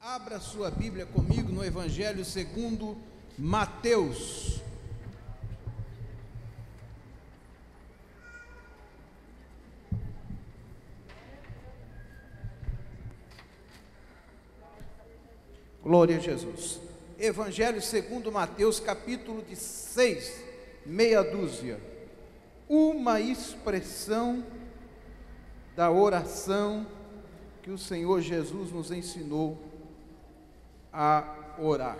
Abra sua Bíblia comigo no Evangelho segundo Mateus. Glória a Jesus. Evangelho segundo Mateus, capítulo de 6, meia dúzia. Uma expressão da oração que o Senhor Jesus nos ensinou a orar.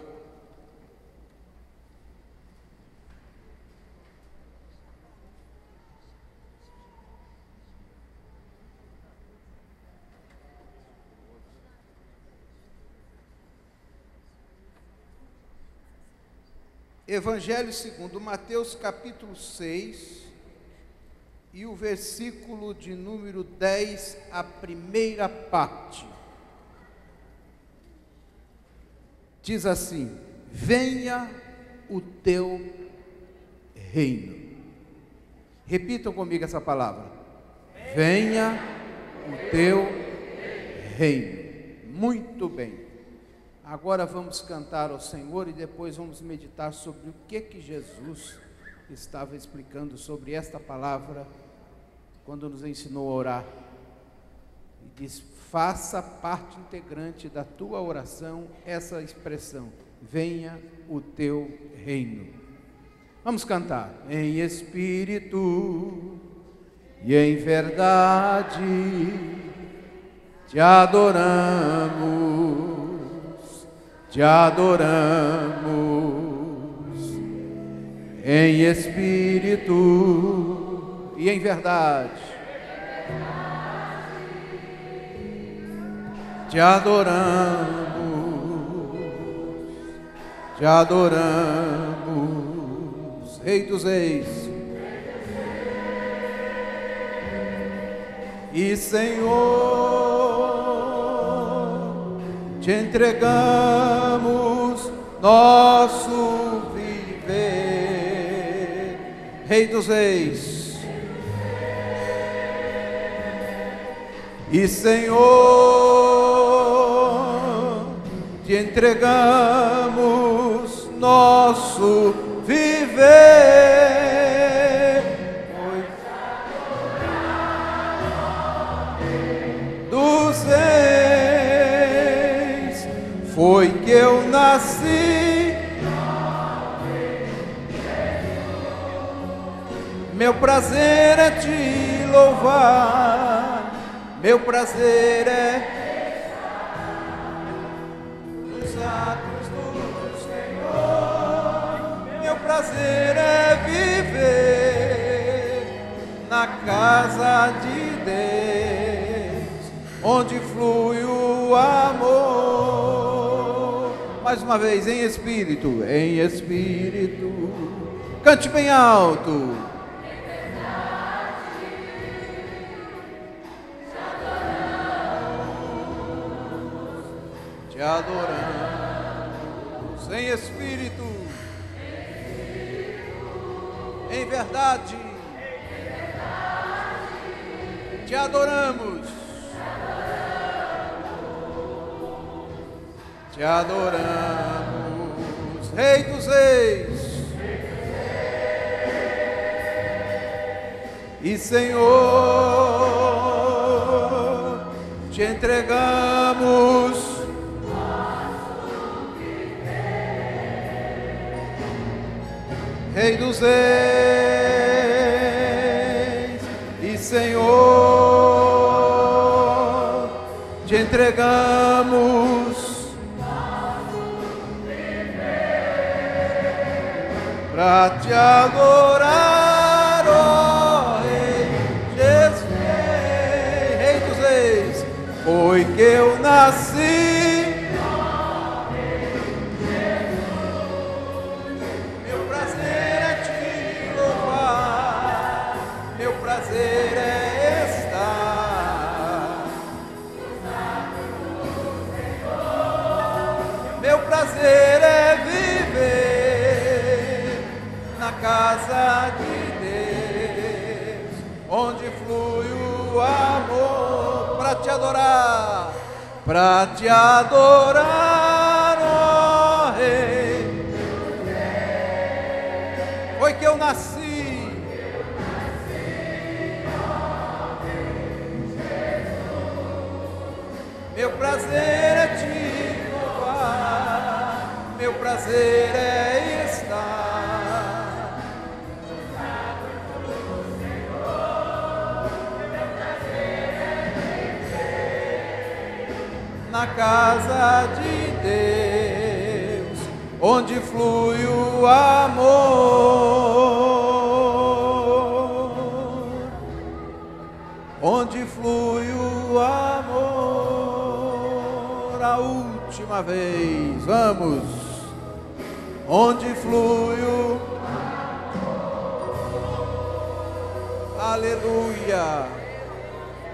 Evangelho segundo Mateus, capítulo 6, e o versículo de número 10, a primeira parte. Diz assim: venha o teu reino. Repitam comigo essa palavra. Venha o teu reino. Muito bem. Agora vamos cantar ao Senhor e depois vamos meditar sobre o que Jesus estava explicando sobre esta palavra quando nos ensinou a orar. E diz: faça parte integrante da tua oração essa expressão: venha o teu reino. Vamos cantar. Em espírito e em verdade te adoramos, te adoramos. Em espírito e em verdade te adoramos, te adoramos, Rei dos Reis e Senhor, te entregamos nosso viver, Rei dos Reis e Senhor, te entregamos nosso viver, dos reis foi que eu nasci, meu prazer é te louvar, meu prazer é nos atos do Senhor, meu prazer é viver na casa de Deus, onde flui o amor. Mais uma vez, em espírito, cante bem alto. Te adoramos em espírito, em verdade, te adoramos, te adoramos, Rei dos Reis e Senhor, te entregamos Rei dos Reis e Senhor, te entregamos para te adorar, ó Rei Jesus, Rei dos Reis, foi que eu nasci. Prazer é viver na casa de Deus, onde flui o amor, para te adorar, para te adorar. Meu prazer é te louvar, meu prazer é estar na casa de Deus, onde flui o amor, onde flui o amor. A última vez, vamos, onde flui o amor. Aleluia,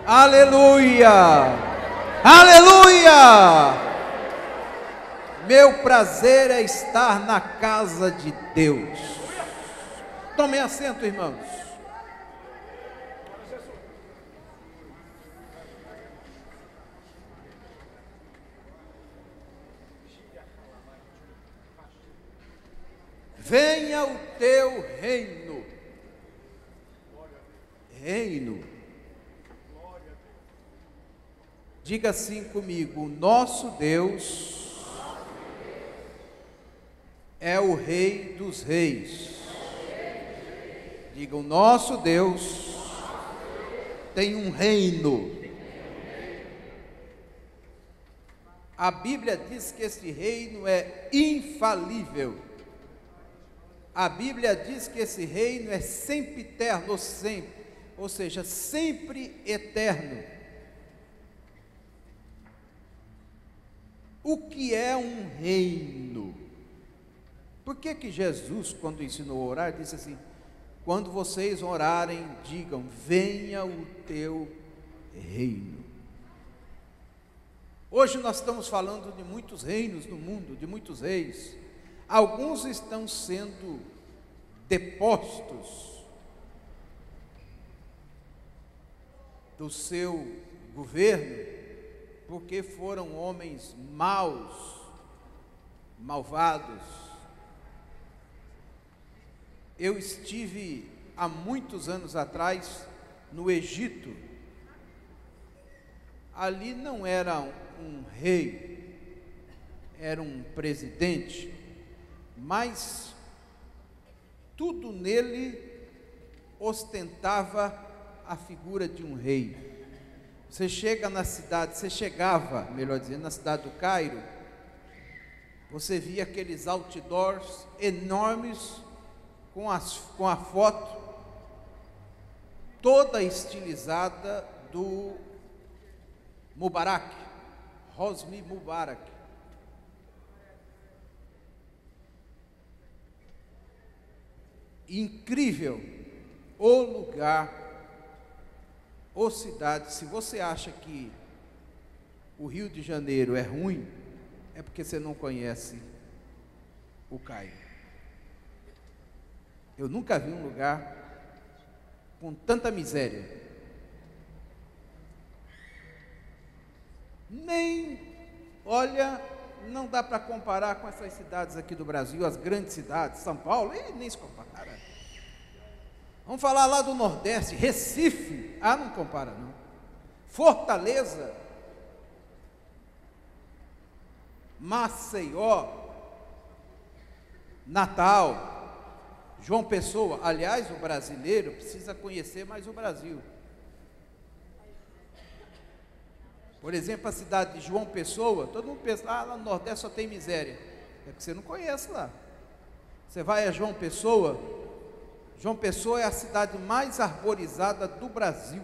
aleluia. Aleluia! Meu prazer é estar na casa de Deus. Tomem assento, irmãos. Venha o teu reino. Reino. Diga assim comigo: nosso Deus é o Rei dos Reis. Diga: o nosso Deus tem um reino. A Bíblia diz que esse reino é infalível. A Bíblia diz que esse reino é sempiterno, ou seja, sempre eterno. O que é um reino? Por que Jesus, quando ensinou a orar, disse assim: quando vocês orarem, digam, venha o teu reino. Hoje nós estamos falando de muitos reinos no mundo, de muitos reis. Alguns estão sendo depostos do seu governo, porque foram homens maus, malvados. Eu estive há muitos anos atrás no Egito. Ali não era um rei, era um presidente, mas tudo nele ostentava a figura de um rei. Você chegava, melhor dizendo, na cidade do Cairo, você via aqueles outdoors enormes com a foto toda estilizada do Mubarak, Hosni Mubarak. Incrível o lugar, ou cidade. Se você acha que o Rio de Janeiro é ruim, é porque você não conhece o Cairo. Eu nunca vi um lugar com tanta miséria. Olha, não dá para comparar com essas cidades aqui do Brasil, as grandes cidades, São Paulo, nem se compara. Vamos falar lá do Nordeste, Recife, não compara não. Fortaleza, Maceió, Natal, João Pessoa. Aliás, o brasileiro precisa conhecer mais o Brasil. Por exemplo, a cidade de João Pessoa, todo mundo pensa, lá no Nordeste só tem miséria. É porque você não conhece lá. Você vai a João Pessoa é a cidade mais arborizada do Brasil.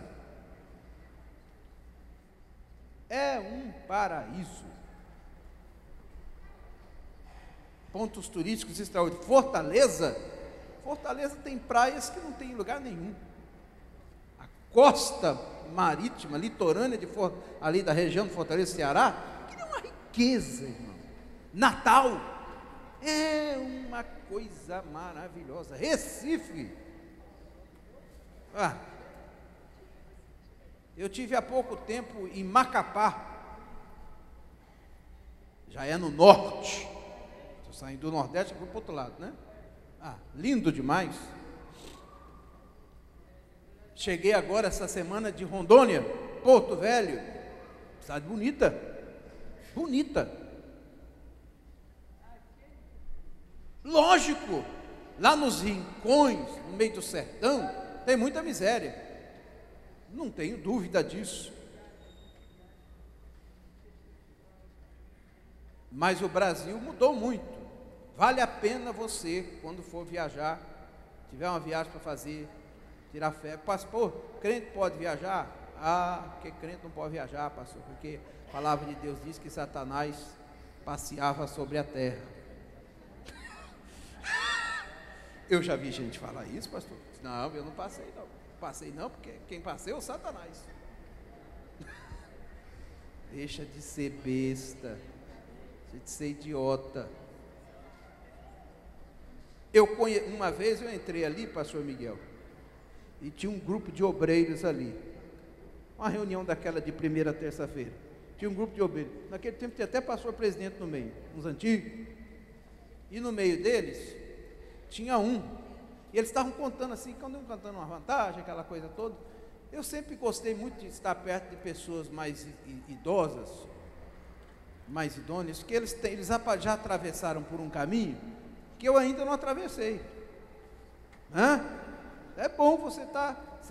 É um paraíso. Pontos turísticos extraordinários. Fortaleza tem praias que não tem em lugar nenhum. A costa marítima, litorânea ali da região de Fortaleza, Ceará, que é uma riqueza, irmão. Natal é uma coisa maravilhosa. Recife, eu tive há pouco tempo em Macapá, já é no norte. Estou saindo do Nordeste, vou para o outro lado, né? Lindo demais. Cheguei agora essa semana de Rondônia, Porto Velho, cidade bonita. bonita. Lógico, lá nos rincões, no meio do sertão, tem muita miséria. Não tenho dúvida disso. Mas o Brasil mudou muito. Vale a pena você, quando for viajar, tiver uma viagem para fazer, tirar férias. Pastor, crente pode viajar? Ah, porque crente não pode viajar, pastor, porque a palavra de Deus diz que Satanás passeava sobre a terra. Eu já vi gente falar isso, pastor. Não, eu não passei não. Passei não, porque quem passei é o Satanás. Deixa de ser besta, deixa de ser idiota. Uma vez eu entrei ali, pastor Miguel, e tinha um grupo de obreiros ali. Uma reunião daquela de primeira a terça-feira. Tinha um grupo de obreiros. Naquele tempo tinha até pastor presidente no meio, uns antigos. E no meio deles tinha um. E eles estavam contando assim, contando uma vantagem, aquela coisa toda. Eu sempre gostei muito de estar perto de pessoas mais idosas, mais idôneas, porque eles já atravessaram por um caminho que eu ainda não atravessei. É bom você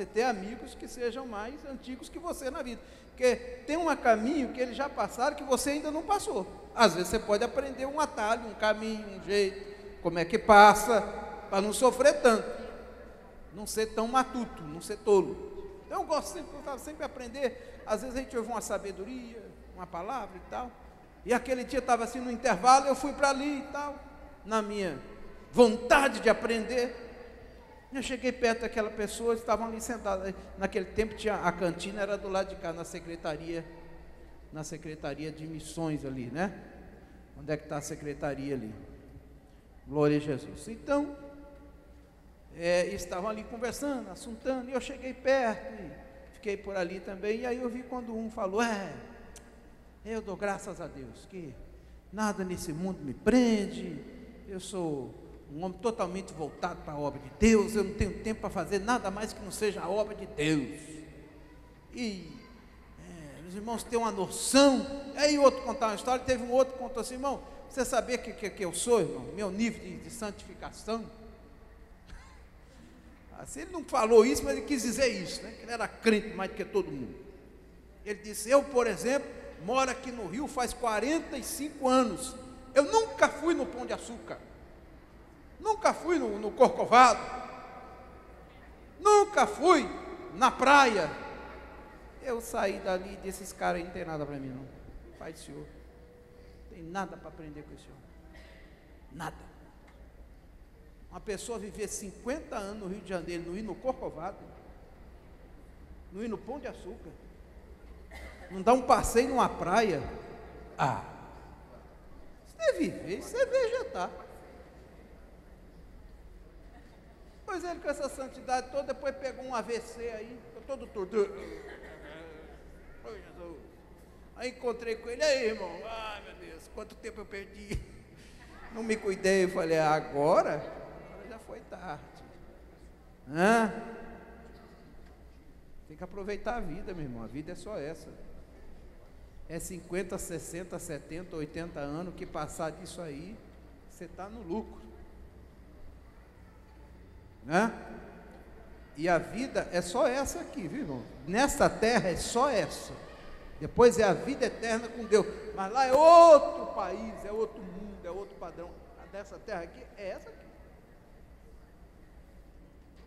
ter amigos que sejam mais antigos que você na vida, porque tem um caminho que eles já passaram que você ainda não passou. Às vezes você pode aprender um atalho, um caminho, um jeito, como é que passa, para não sofrer tanto, não ser tão matuto, não ser tolo. Então eu gosto sempre de aprender. Às vezes a gente ouve uma sabedoria, uma palavra e tal, e aquele dia estava assim no intervalo, eu fui para ali e tal, na minha vontade de aprender. Eu cheguei perto daquela pessoa, eles estavam ali sentados. Naquele tempo a cantina era do lado de cá, na secretaria de missões ali, né? Onde é que está a secretaria ali? Glória a Jesus. Então, estavam ali conversando, assuntando, e eu cheguei perto, e fiquei por ali também, e aí eu vi quando um falou, eu dou graças a Deus, que nada nesse mundo me prende, eu sou um homem totalmente voltado para a obra de Deus, eu não tenho tempo para fazer nada mais que não seja a obra de Deus. E os irmãos têm uma noção. Aí outro contar uma história, teve um outro que contou assim, irmão, você sabia que eu sou, irmão, meu nível de santificação? Assim, ele não falou isso, mas ele quis dizer isso, né? Que ele era crente mais do que todo mundo. Ele disse, eu, por exemplo, moro aqui no Rio faz 45 anos, eu nunca fui no Pão de Açúcar, nunca fui no Corcovado, nunca fui na praia. Eu saí dali e disse, esses caras aí não tem nada para mim não, Pai do Senhor, não tem nada para aprender com esse homem, nada. Uma pessoa viver 50 anos no Rio de Janeiro, não ir no Corcovado, não ir no Pão de Açúcar, não dar um passeio numa praia, isso é viver, isso é vegetar. Pois ele com essa santidade toda, depois pegou um AVC aí, todo torto. Aí encontrei com ele, aí irmão, meu Deus, quanto tempo eu perdi, não me cuidei. Eu falei, agora já foi tarde. Tem que aproveitar a vida, meu irmão, a vida é só essa. É 50, 60, 70, 80 anos, que passar disso aí, você está no lucro. E a vida é só essa aqui, viu, irmão? Nessa terra é só essa. Depois é a vida eterna com Deus. Mas lá é outro país, é outro mundo, é outro padrão. A dessa terra aqui é essa aqui.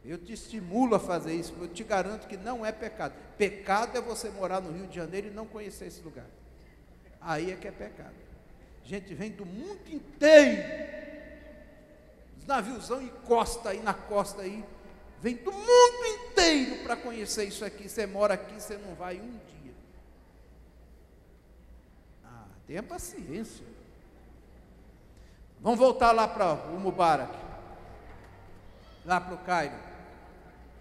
Eu te estimulo a fazer isso, eu te garanto que não é pecado. Pecado é você morar no Rio de Janeiro e não conhecer esse lugar. Aí é que é pecado. Gente vem do mundo inteiro, os naviozão encosta aí na costa aí, vem do mundo inteiro para conhecer isso aqui. Você mora aqui, você não vai um dia. Tenha paciência. Vamos voltar lá para o Mubarak, lá para o Cairo,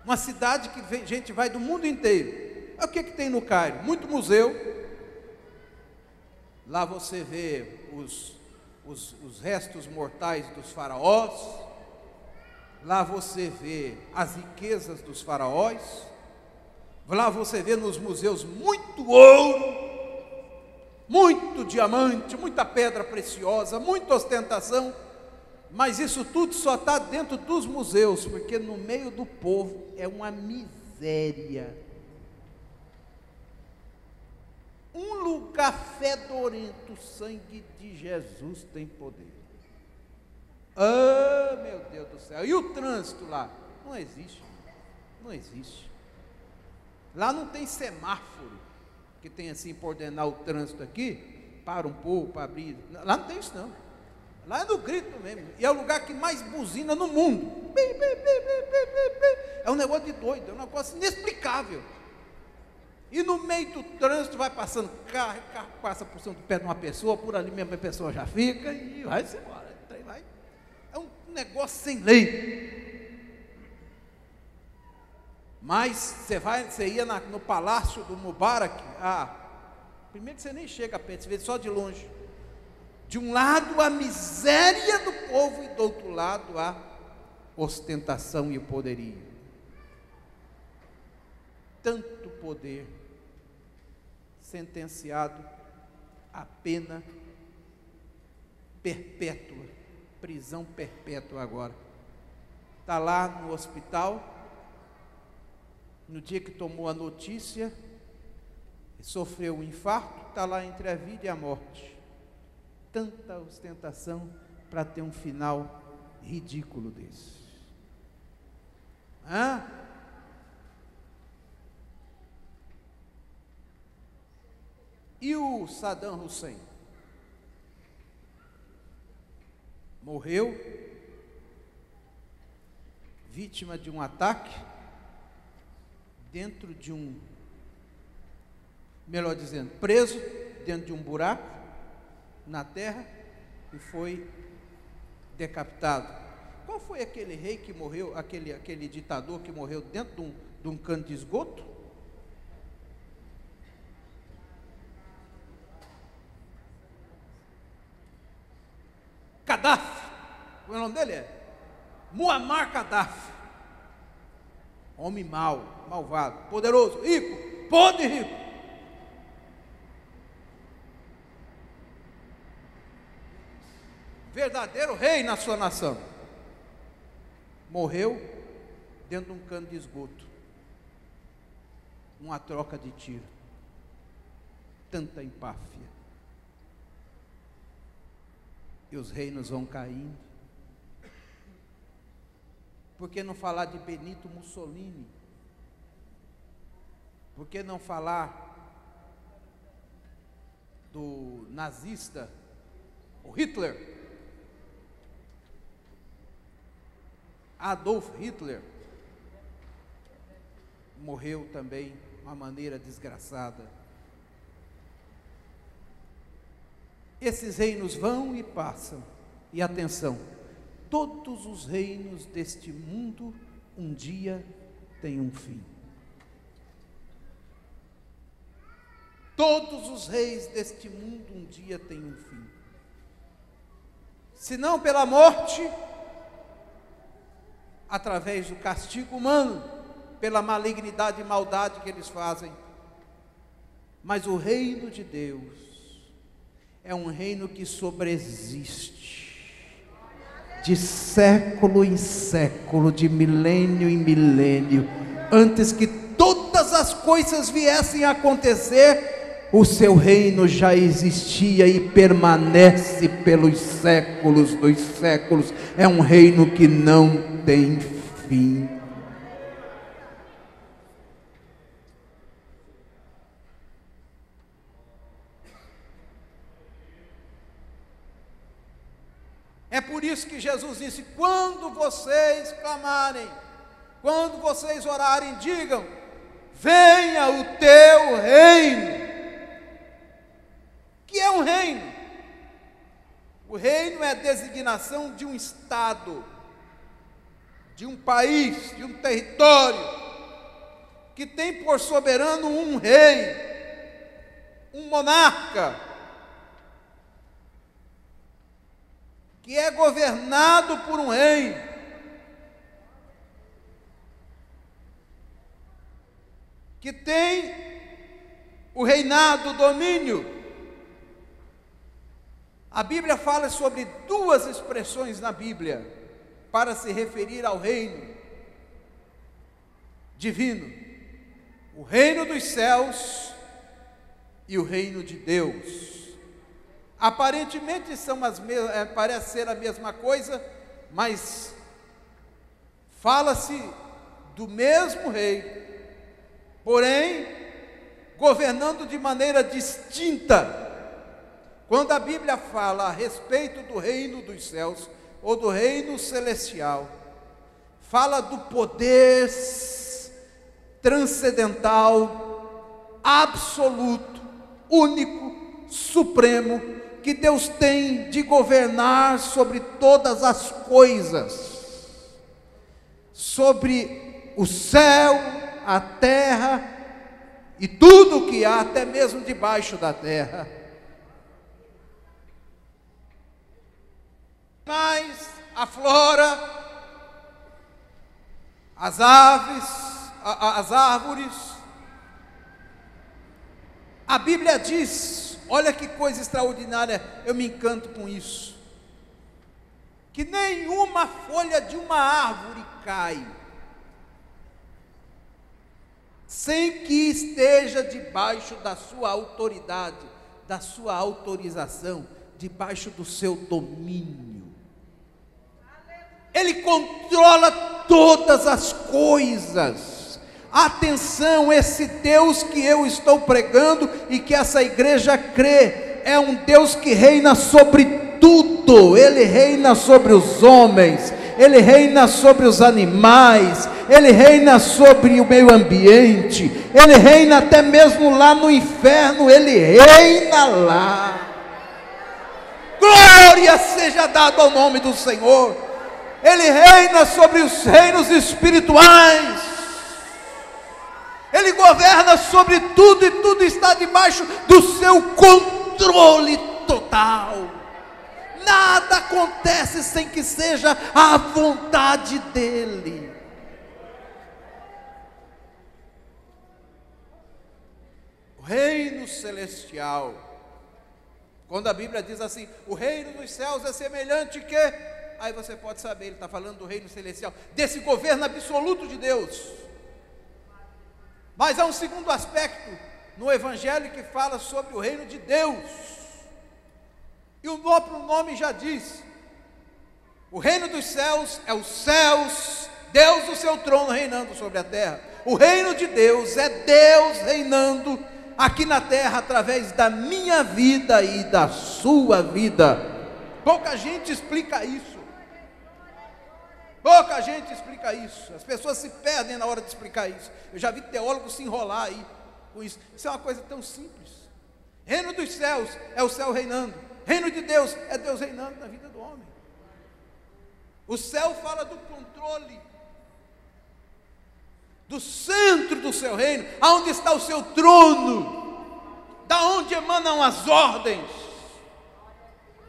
uma cidade que gente vai do mundo inteiro. O que tem no Cairo? Muito museu. Lá você vê os restos mortais dos faraós. Lá você vê as riquezas dos faraós. Lá você vê nos museus muito ouro, muito diamante, muita pedra preciosa, muita ostentação, mas isso tudo só está dentro dos museus, porque no meio do povo é uma miséria. Um lugar fedorento, o sangue de Jesus tem poder. Ah, meu Deus do céu, e o trânsito lá? Não existe, não existe. Lá não tem semáforo, que tem assim para ordenar o trânsito aqui, para um pouco, para abrir. Lá não tem isso não. Lá é no grito mesmo. E é o lugar que mais buzina no mundo. É um negócio de doido, é um negócio inexplicável. E no meio do trânsito vai passando carro, o carro passa por cima do pé de uma pessoa, por ali mesmo a pessoa já fica e vai-se embora. Vai. É um negócio sem lei. Mas você ia no palácio do Mubarak, primeiro que você nem chega perto, você vê só de longe. De um lado a miséria do povo e do outro lado a ostentação e o poderio. Tanto poder, sentenciado a pena perpétua, prisão perpétua agora. Está lá no hospital, no dia que tomou a notícia, sofreu um infarto, está lá entre a vida e a morte. Tanta ostentação para ter um final ridículo desse. E o Saddam Hussein? Morreu, vítima de um ataque, dentro de melhor dizendo, preso dentro de um buraco na terra e foi decapitado. Qual foi aquele rei que morreu, aquele ditador que morreu dentro de um cano de esgoto? Gaddafi. O nome dele é Muammar Gaddafi. Homem mau, malvado, poderoso, rico, podre rico. Verdadeiro rei na sua nação. Morreu dentro de um cano de esgoto. Uma troca de tiro. Tanta empáfia. E os reinos vão caindo. Por que não falar de Benito Mussolini? Por que não falar do nazista, o Hitler? Adolf Hitler morreu também de uma maneira desgraçada. Esses reinos vão e passam. E atenção, todos os reinos deste mundo um dia têm um fim. Todos os reis deste mundo um dia têm um fim. Se não pela morte, através do castigo humano, pela malignidade e maldade que eles fazem. Mas o reino de Deus é um reino que sobreexiste, de século em século, de milênio em milênio. Antes que todas as coisas viessem a acontecer, o seu reino já existia e permanece pelos séculos dos séculos. É um reino que não tem fim. É por isso que Jesus disse: quando vocês clamarem, quando vocês orarem, digam: venha o teu reino. Que é um reino? O reino é a designação de um estado, de um país, de um território, que tem por soberano um rei, um monarca, que é governado por um rei, que tem o reinado, o domínio A Bíblia fala sobre duas expressões na Bíblia para se referir ao reino divino: o reino dos céus e o reino de Deus. Aparentemente parece ser a mesma coisa, mas fala-se do mesmo rei, porém governando de maneira distinta. Quando a Bíblia fala a respeito do reino dos céus ou do reino celestial, fala do poder transcendental, absoluto, único, supremo, que Deus tem de governar sobre todas as coisas, sobre o céu, a terra e tudo que há, até mesmo debaixo da terra. Mas a flora, as aves, as árvores, a Bíblia diz, olha que coisa extraordinária, eu me encanto com isso, que nenhuma folha de uma árvore cai sem que esteja debaixo da sua autoridade, da sua autorização, debaixo do seu domínio. Ele controla todas as coisas. Atenção, esse Deus que eu estou pregando e que essa igreja crê, é um Deus que reina sobre tudo. Ele reina sobre os homens, Ele reina sobre os animais, Ele reina sobre o meio ambiente, Ele reina até mesmo lá no inferno, Ele reina lá. Glória seja dada ao nome do Senhor. Ele reina sobre os reinos espirituais, Ele governa sobre tudo e tudo está debaixo do seu controle total. Nada acontece sem que seja a vontade dEle. O reino celestial, quando a Bíblia diz assim, o reino dos céus é semelhante que... Aí você pode saber, ele está falando do reino celestial, desse governo absoluto de Deus. Mas há um segundo aspecto no Evangelho que fala sobre o reino de Deus. E o próprio nome já diz, o reino dos céus é os céus, Deus o seu trono reinando sobre a terra. O reino de Deus é Deus reinando aqui na terra através da minha vida e da sua vida. Pouca gente explica isso. Pouca gente explica isso. As pessoas se perdem na hora de explicar isso. Eu já vi teólogos se enrolar aí com isso. Isso é uma coisa tão simples. Reino dos céus é o céu reinando. Reino de Deus é Deus reinando na vida do homem. O céu fala do controle, do centro do seu reino, aonde está o seu trono, da onde emanam as ordens,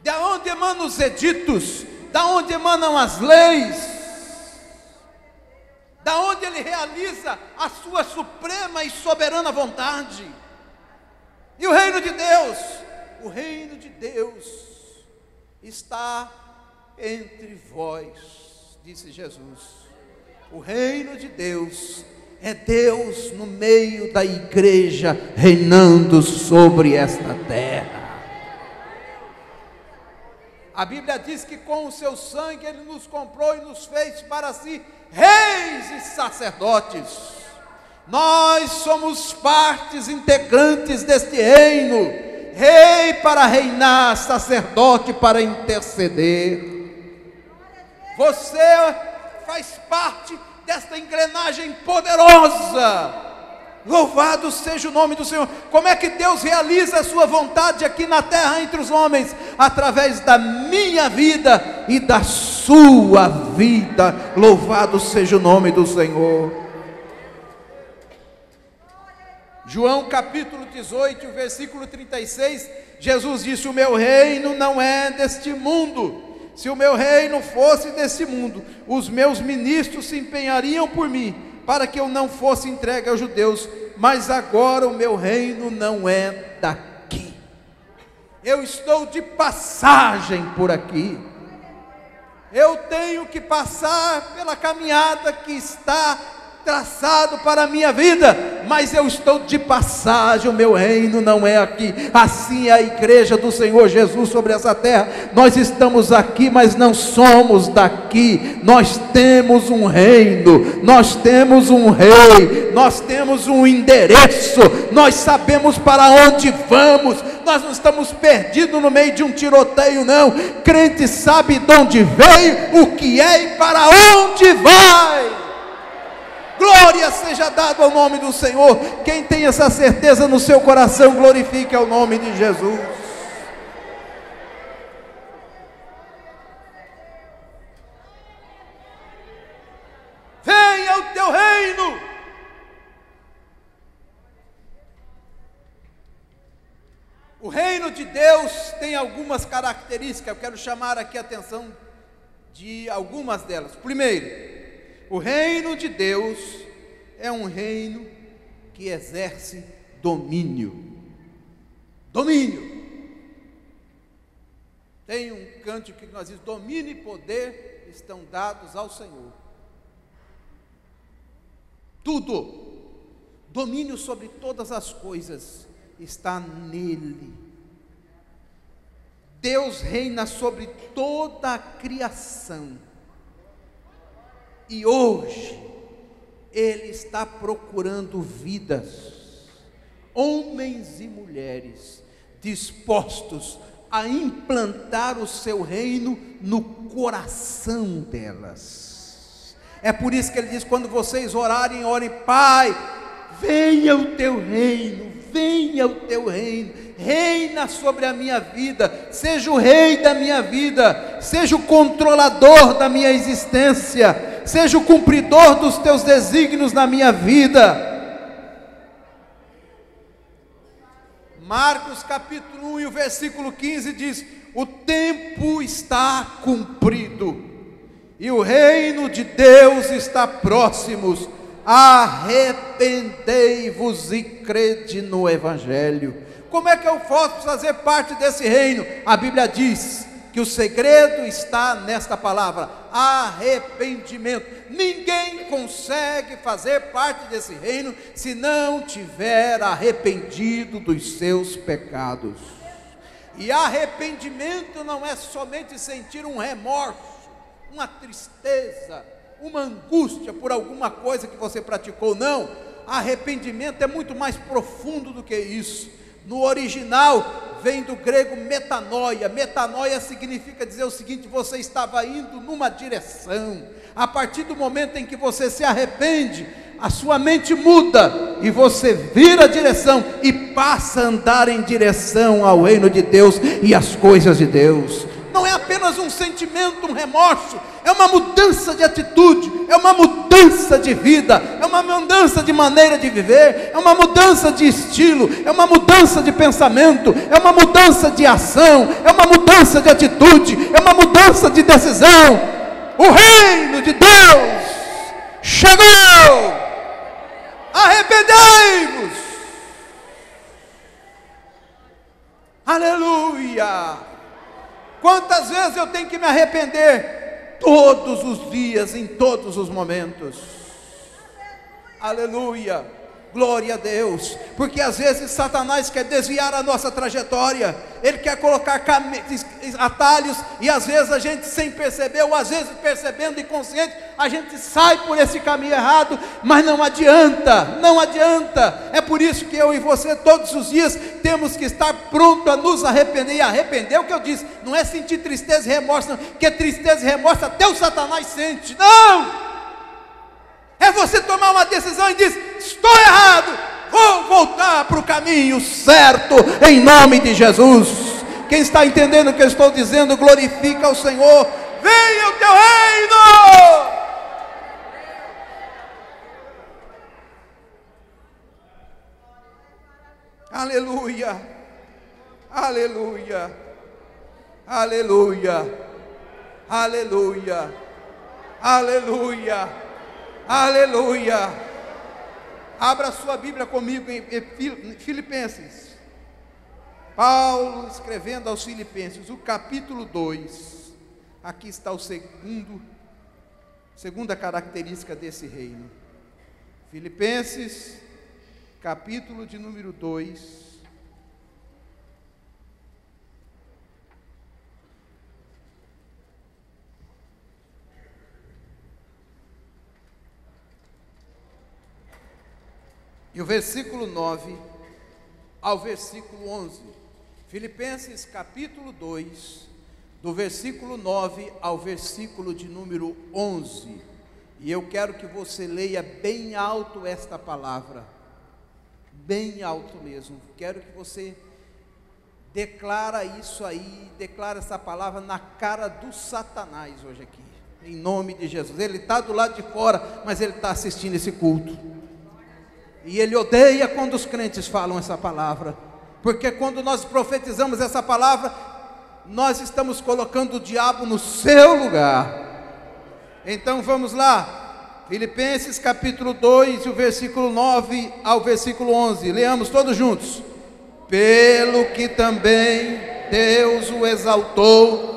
da onde emanam os editos, da onde emanam as leis, da onde Ele realiza a sua suprema e soberana vontade. E o reino de Deus? O reino de Deus está entre vós, disse Jesus. O reino de Deus é Deus no meio da igreja, reinando sobre esta terra. A Bíblia diz que com o seu sangue Ele nos comprou e nos fez para si reis e sacerdotes. Nós somos partes integrantes deste reino, rei para reinar, sacerdote para interceder. Você faz parte desta engrenagem poderosa. Louvado seja o nome do Senhor. Como é que Deus realiza a sua vontade aqui na terra entre os homens? Através da minha vida e da sua vida. Louvado seja o nome do Senhor. João capítulo 18, versículo 36, Jesus disse: o meu reino não é deste mundo. Se o meu reino fosse deste mundo, os meus ministros se empenhariam por mim, para que eu não fosse entregue aos judeus, mas agora o meu reino não é daqui. Eu estou de passagem por aqui. Eu tenho que passar pela caminhada que está traçado para a minha vida, mas eu estou de passagem, o meu reino não é aqui. Assim é a igreja do Senhor Jesus sobre essa terra. Nós estamos aqui, mas não somos daqui. Nós temos um reino, nós temos um rei, nós temos um endereço, nós sabemos para onde vamos. Nós não estamos perdidos no meio de um tiroteio, não. Crente sabe de onde veio, o que é e para onde vai. Glória seja dada ao nome do Senhor. Quem tem essa certeza no seu coração, glorifique ao nome de Jesus. Venha o teu reino. O reino de Deus tem algumas características. Eu quero chamar aqui a atenção de algumas delas. Primeiro, o reino de Deus é um reino que exerce domínio. Domínio. Tem um cântico que nós dizemos: domínio e poder estão dados ao Senhor. Tudo, domínio sobre todas as coisas está nele. Deus reina sobre toda a criação. E hoje, Ele está procurando vidas, homens e mulheres, dispostos a implantar o seu reino no coração delas. É por isso que Ele diz: quando vocês orarem, orem: Pai, venha o teu reino, venha o teu reino, reina sobre a minha vida, seja o rei da minha vida, seja o controlador da minha existência, seja o cumpridor dos teus desígnios na minha vida. Marcos capítulo 1 e o versículo 15 diz: o tempo está cumprido e o reino de Deus está próximo. Arrependei-vos e crede no Evangelho. Como é que eu posso fazer parte desse reino? A Bíblia diz que o segredo está nesta palavra: arrependimento. Ninguém consegue fazer parte desse reino se não tiver arrependido dos seus pecados. E arrependimento não é somente sentir um remorso, uma tristeza, uma angústia por alguma coisa que você praticou. Não, arrependimento é muito mais profundo do que isso. No original vem do grego metanoia. Metanoia significa dizer o seguinte: você estava indo numa direção. A partir do momento em que você se arrepende, a sua mente muda e você vira a direção e passa a andar em direção ao reino de Deus e às coisas de Deus. Não é apenas um sentimento, um remorso, é uma mudança de atitude, é uma mudança de vida, é uma mudança de maneira de viver, é uma mudança de estilo, é uma mudança de pensamento, é uma mudança de ação, é uma mudança de atitude, é uma mudança de decisão. O reino de Deus chegou. Arrependei-vos. Aleluia. Quantas vezes eu tenho que me arrepender? Todos os dias, em todos os momentos. Aleluia, glória a Deus. Porque às vezes Satanás quer desviar a nossa trajetória. Ele quer colocar atalhos. E às vezes a gente sem perceber, ou às vezes percebendo inconsciente, a gente sai por esse caminho errado. Mas não adianta, não adianta. É por isso que eu e você todos os dias temos que estar pronto a nos arrepender. E arrepender é o que eu disse, não é sentir tristeza e remorso, não. Porque tristeza e remorso até o Satanás sente. Não! É você tomar uma decisão e dizer: estou errado, vou voltar para o caminho certo, em nome de Jesus. Quem está entendendo o que eu estou dizendo, glorifica ao Senhor. Venha o teu reino. Aleluia, aleluia, aleluia, aleluia, aleluia, aleluia. Abra sua Bíblia comigo em Filipenses. Paulo escrevendo aos Filipenses, o capítulo 2, aqui está segunda característica desse reino. Filipenses, capítulo de número 2, e o versículo 9 ao versículo 11. Filipenses capítulo 2, do versículo 9 ao versículo de número 11. E eu quero que você leia bem alto esta palavra, bem alto mesmo. Quero que você declara isso aí, declara essa palavra na cara do Satanás hoje aqui, em nome de Jesus. Ele está do lado de fora, mas ele está assistindo esse culto. E ele odeia quando os crentes falam essa palavra, porque quando nós profetizamos essa palavra, nós estamos colocando o diabo no seu lugar. Então vamos lá, Filipenses capítulo 2, o versículo 9 ao versículo 11, leamos todos juntos. Pelo que também Deus o exaltou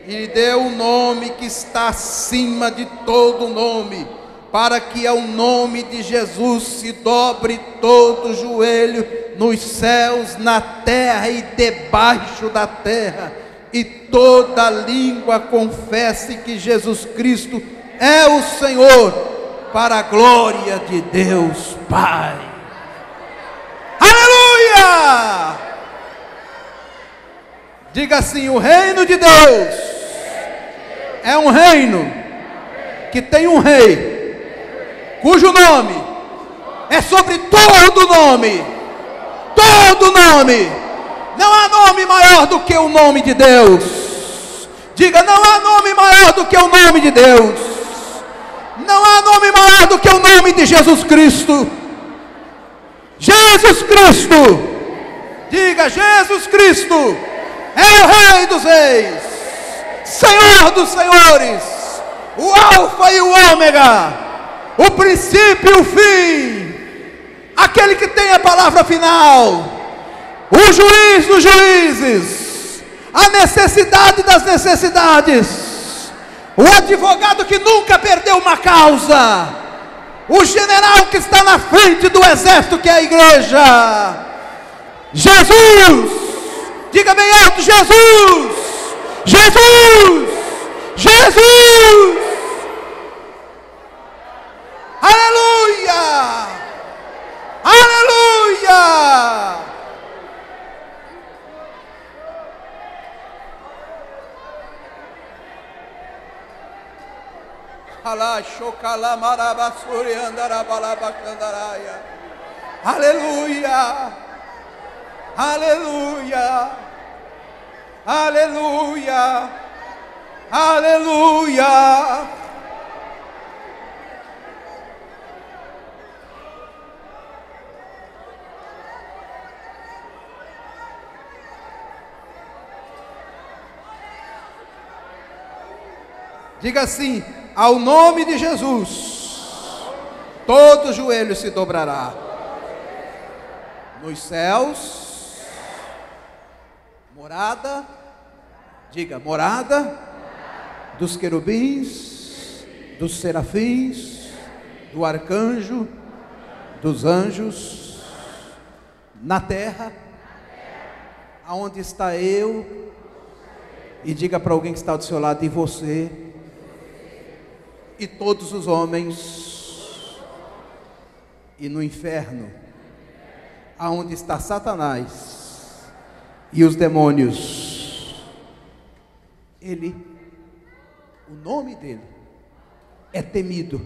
e lhe deu um nome que está acima de todo nome, para que ao nome de Jesus se dobre todo joelho nos céus, na terra e debaixo da terra, e toda língua confesse que Jesus Cristo é o Senhor, para a glória de Deus Pai. Aleluia! Diga assim: o reino de Deus é um reino que tem um rei, cujo nome é sobre todo nome, todo nome. Não há nome maior do que o nome de Deus. Diga: não há nome maior do que o nome de Deus. Não há nome maior do que o nome de Jesus Cristo. Jesus Cristo. Diga: Jesus Cristo é o Rei dos Reis, Senhor dos Senhores, o Alfa e o Ômega, o princípio e o fim, aquele que tem a palavra final, o juiz dos juízes, a necessidade das necessidades, o advogado que nunca perdeu uma causa, o general que está na frente do exército, que é a igreja. Jesus, diga bem alto: Jesus, Jesus, Jesus. Aleluia! Aleluia! Aleluia! Aleluia! Aleluia! Aleluia! Diga assim: ao nome de Jesus, todo joelho se dobrará, nos céus, morada, diga, morada dos querubins, dos serafins, do arcanjo, dos anjos, na terra, aonde está eu, e diga para alguém que está do seu lado: e você, e todos os homens, e no inferno, aonde está Satanás e os demônios. Ele, o nome dele é temido,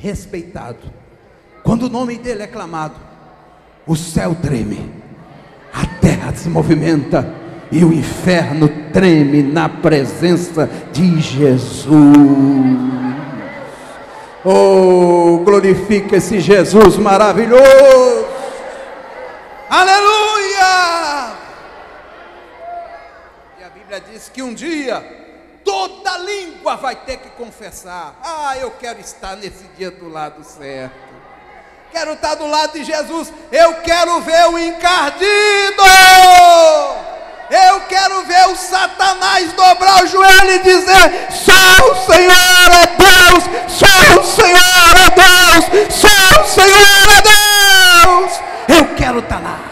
respeitado. Quando o nome dele é clamado, o céu treme, a terra se movimenta e o inferno treme na presença de Jesus. Oh, glorifica esse Jesus maravilhoso. Aleluia! E a Bíblia diz que um dia toda língua vai ter que confessar: ah, eu quero estar nesse dia do lado certo. quero estar do lado de Jesus. Eu quero ver o encardido. Eu quero ver o Satanás dobrar o joelho e dizer: só o Senhor é Deus, só o Senhor é Deus, só o Senhor é Deus. Eu quero estar lá.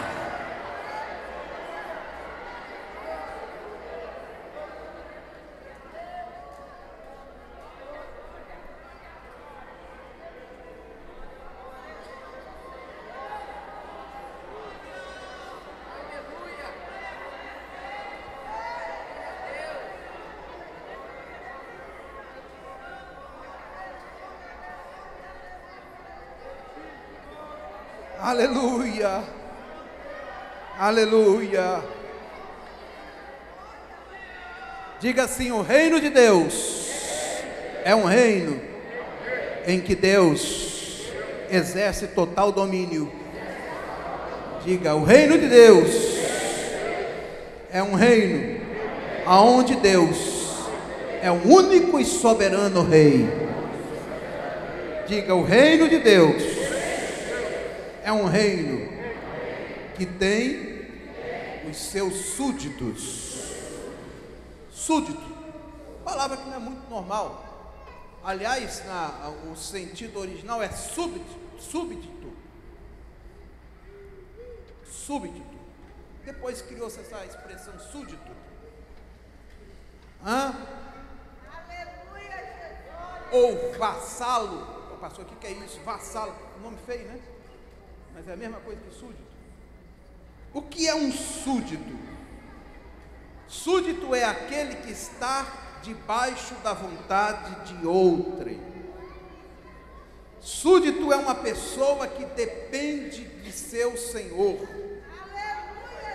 Aleluia, aleluia. Diga assim: o reino de Deus é um reino em que Deus exerce total domínio. Diga: o reino de Deus é um reino aonde Deus é o único e soberano rei. Diga: o reino de Deus é um reino que tem os seus súditos. Súdito, palavra que não é muito normal. Aliás, o sentido original é súbdito. Súbdito. Depois criou-se essa expressão súdito. Ou vassalo. Pastor, o que é isso? Vassalo. Nome feio, né? Mas é a mesma coisa que súdito. O que é um súdito? Súdito é aquele que está debaixo da vontade de outrem. Súdito é uma pessoa que depende de seu senhor.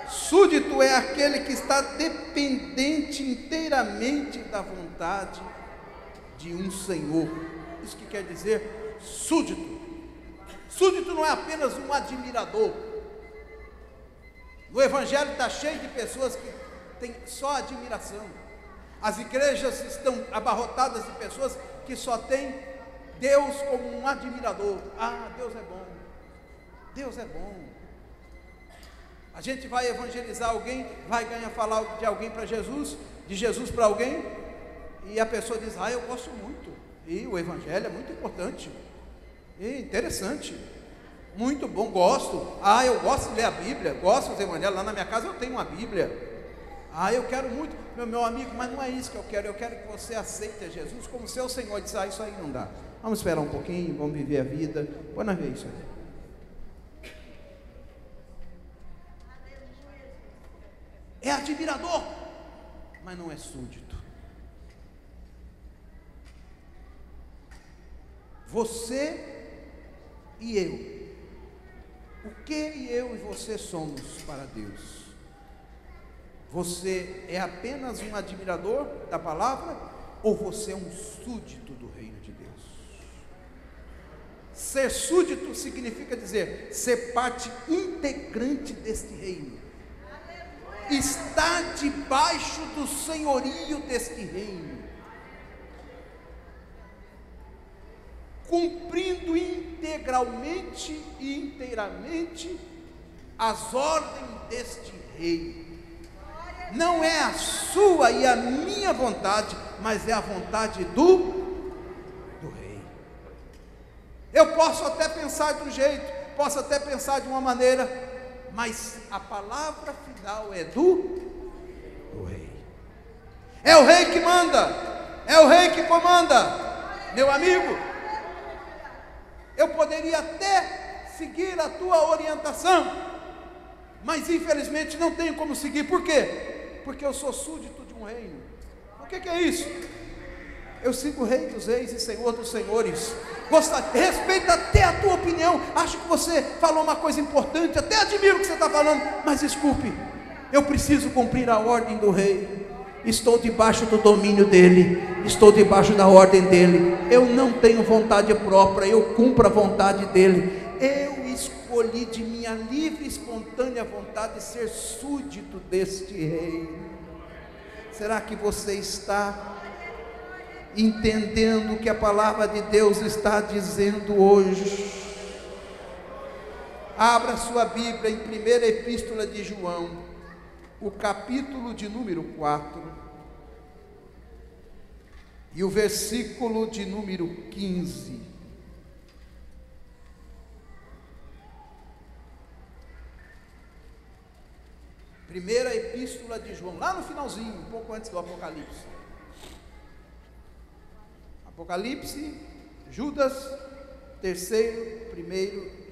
Súdito é aquele que está dependente inteiramente da vontade de um senhor. Isso que quer dizer súdito. Súdito não é apenas um admirador. No Evangelho está cheio de pessoas que têm só admiração. As igrejas estão abarrotadas de pessoas que só têm Deus como um admirador. Ah, Deus é bom. Deus é bom. A gente vai evangelizar alguém, vai falar de alguém para Jesus, de Jesus para alguém, e a pessoa diz: eu gosto muito. E o Evangelho é muito importante. Interessante, muito bom, gosto. Eu gosto de ler a Bíblia, gosto dos evangelhos. Lá na minha casa eu tenho uma Bíblia. Eu quero muito, meu amigo, mas não é isso que eu quero que você aceite a Jesus como seu Senhor. Diz: isso aí não dá, vamos esperar um pouquinho, vamos viver a vida, vamos ver isso aí. É admirador, mas não é súdito. Você e eu, o que eu e você somos para Deus? Você é apenas um admirador da palavra, ou você é um súdito do reino de Deus? Ser súdito significa dizer ser parte integrante deste reino, estar debaixo do senhorio deste reino, cumprindo integralmente e inteiramente as ordens deste rei. Não é a sua e a minha vontade, mas é a vontade do rei. Eu posso até pensar de um jeito, posso até pensar de uma maneira, mas a palavra final é do rei. É o rei que manda, é o rei que comanda. Meu amigo, eu poderia até seguir a tua orientação, mas infelizmente não tenho como seguir. Por quê? Porque eu sou súdito de um reino. O que é isso? Eu sigo o Rei dos Reis e Senhor dos Senhores. Respeito até a tua opinião. Acho que você falou uma coisa importante, até admiro o que você está falando, mas desculpe, eu preciso cumprir a ordem do Rei. Estou debaixo do domínio dele, estou debaixo da ordem dele. Eu não tenho vontade própria, eu cumpro a vontade dele. Eu escolhi de minha livre e espontânea vontade ser súdito deste rei. Será que você está entendendo o que a palavra de Deus está dizendo hoje? Abra sua Bíblia em primeira epístola de João, o capítulo de número 4 e o versículo de número 15. Primeira epístola de João, lá no finalzinho, um pouco antes do Apocalipse. Apocalipse, Judas, terceiro, primeiro,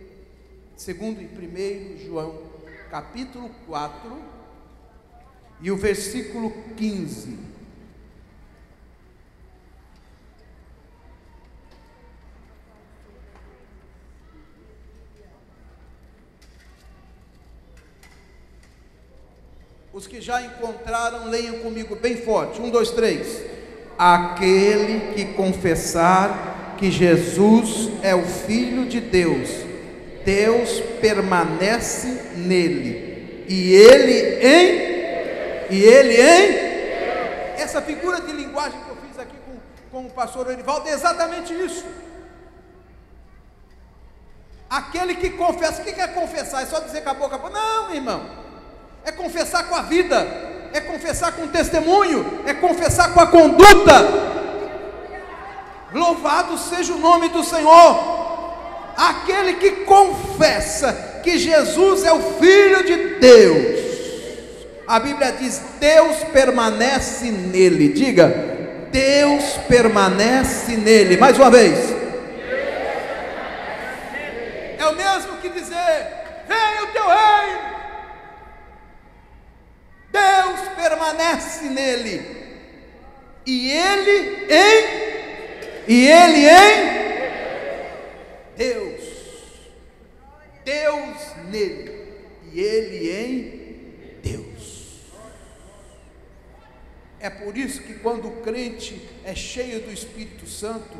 segundo e primeiro João, capítulo 4 e o versículo 15. Os que já encontraram, leiam comigo bem forte. 1, 2, 3. Aquele que confessar que Jesus é o Filho de Deus, Deus permanece nele, e ele em. Essa figura de linguagem que eu fiz aqui com o pastor Orivaldo é exatamente isso. Aquele que confessa. O que é confessar? É só dizer com a boca? Não, meu irmão. É confessar com a vida, é confessar com o testemunho, é confessar com a conduta. Louvado seja o nome do Senhor. Aquele que confessa que Jesus é o Filho de Deus, a Bíblia diz: Deus permanece nele. Diga: Deus permanece nele. Mais uma vez. É o mesmo que dizer: venha o teu reino. Deus permanece nele, e ele em Deus. Deus nele, e ele em Deus. É por isso que quando o crente é cheio do Espírito Santo,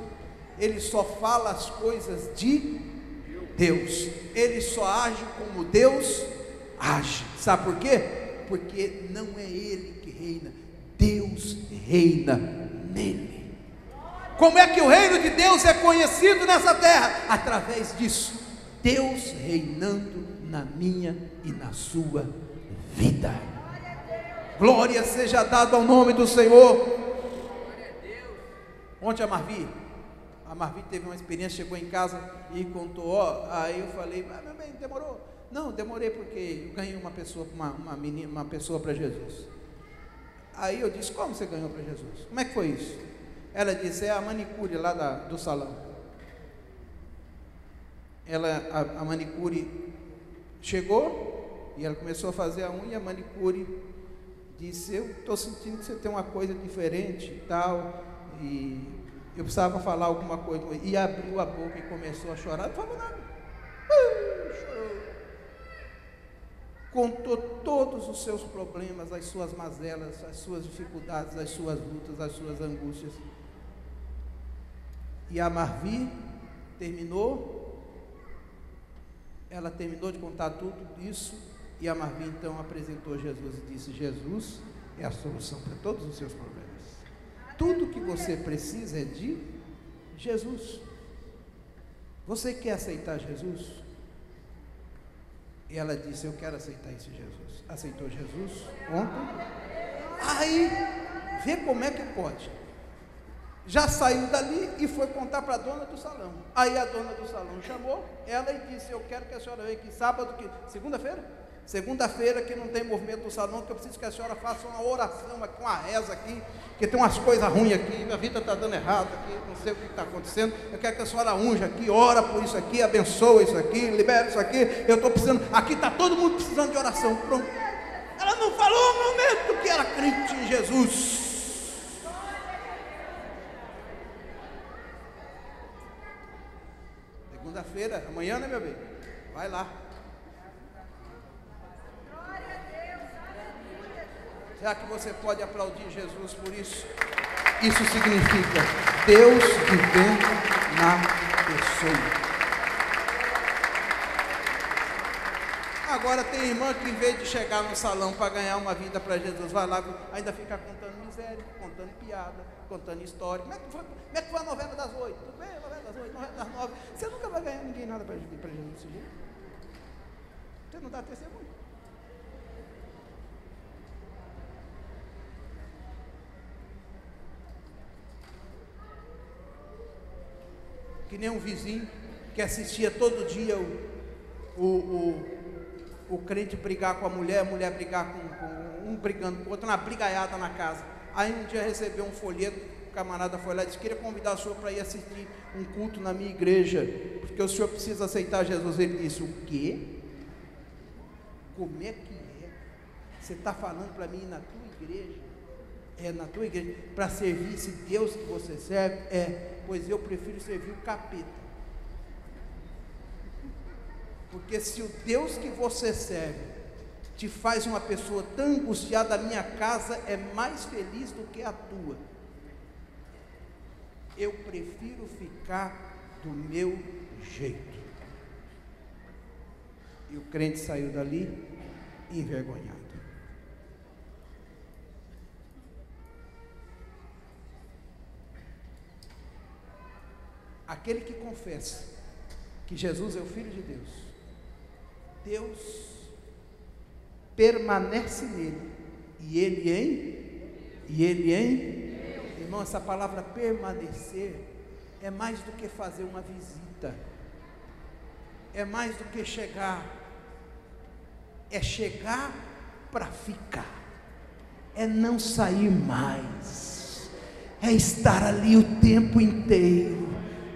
ele só fala as coisas de Deus, ele só age como Deus age. Sabe por quê? Porque não é ele que reina, Deus reina nele. Como é que o reino de Deus é conhecido nessa terra? Através disso, Deus reinando na minha e na sua vida. Glória seja dada ao nome do Senhor. Ontem a Marvi teve uma experiência, chegou em casa e contou, aí eu falei: meu bem, demorou? Não, demorei porque eu ganhei uma pessoa para Jesus. Aí eu disse: como você ganhou para Jesus? Como é que foi isso? Ela disse: é a manicure lá do salão. A manicure chegou e ela começou a fazer a unha, e a manicure disse: eu estou sentindo que você tem uma coisa diferente e tal, e eu precisava falar alguma coisa. E abriu a boca e começou a chorar. Não falou nada. Chorou. Contou todos os seus problemas, as suas mazelas, as suas dificuldades, as suas lutas, as suas angústias. E a Marvi ela terminou de contar tudo isso, e a Marvi então apresentou Jesus e disse: Jesus é a solução para todos os seus problemas. Tudo que você precisa é de Jesus. Você quer aceitar Jesus? E ela disse: eu quero aceitar esse Jesus. Aceitou Jesus ontem. Aí, vê como é que pode. Já saiu dali e foi contar para a dona do salão. Aí a dona do salão chamou ela e disse: eu quero que a senhora venha aqui sábado, segunda-feira que não tem movimento no salão, que eu preciso que a senhora faça uma oração aqui, uma reza aqui, que tem umas coisas ruins aqui, minha vida está dando errado aqui, não sei o que está acontecendo. Eu quero que a senhora unja aqui, ora por isso aqui, abençoa isso aqui, libera isso aqui. Eu estou precisando, aqui está todo mundo precisando de oração. Pronto. Ela não falou no momento que era crente em Jesus. Segunda-feira, amanhã, né, meu bem? Vai lá. Será que você pode aplaudir Jesus por isso? Isso significa Deus vivendo na pessoa. Agora tem irmã que, em vez de chegar no salão para ganhar uma vida para Jesus, vai lá, ainda fica contando miséria, contando piada, contando história. Como é que foi a novela das 8? Tudo bem, a novela das 8, novela das 9. Você nunca vai ganhar ninguém nada para Jesus desse jeito. Você não dá testemunho. Que nem um vizinho que assistia todo dia o crente brigar com a mulher brigar com um brigando com o outro, uma brigaiada na casa. Aí um dia recebeu um folheto, o camarada foi lá e disse: queria convidar o senhor para ir assistir um culto na minha igreja, porque o senhor precisa aceitar Jesus. Ele disse: o quê? Como é que é? Você está falando para mim na tua igreja? É na tua igreja, para servir esse Deus que você serve? É, pois eu prefiro servir o capeta. Porque se o Deus que você serve te faz uma pessoa tão angustiada, a minha casa é mais feliz do que a tua. Eu prefiro ficar do meu jeito. E o crente saiu dali envergonhado. Aquele que confessa que Jesus é o Filho de Deus, Deus permanece nele, e ele em, irmão, essa palavra permanecer é mais do que fazer uma visita, é mais do que chegar, é chegar para ficar, é não sair mais, é estar ali o tempo inteiro.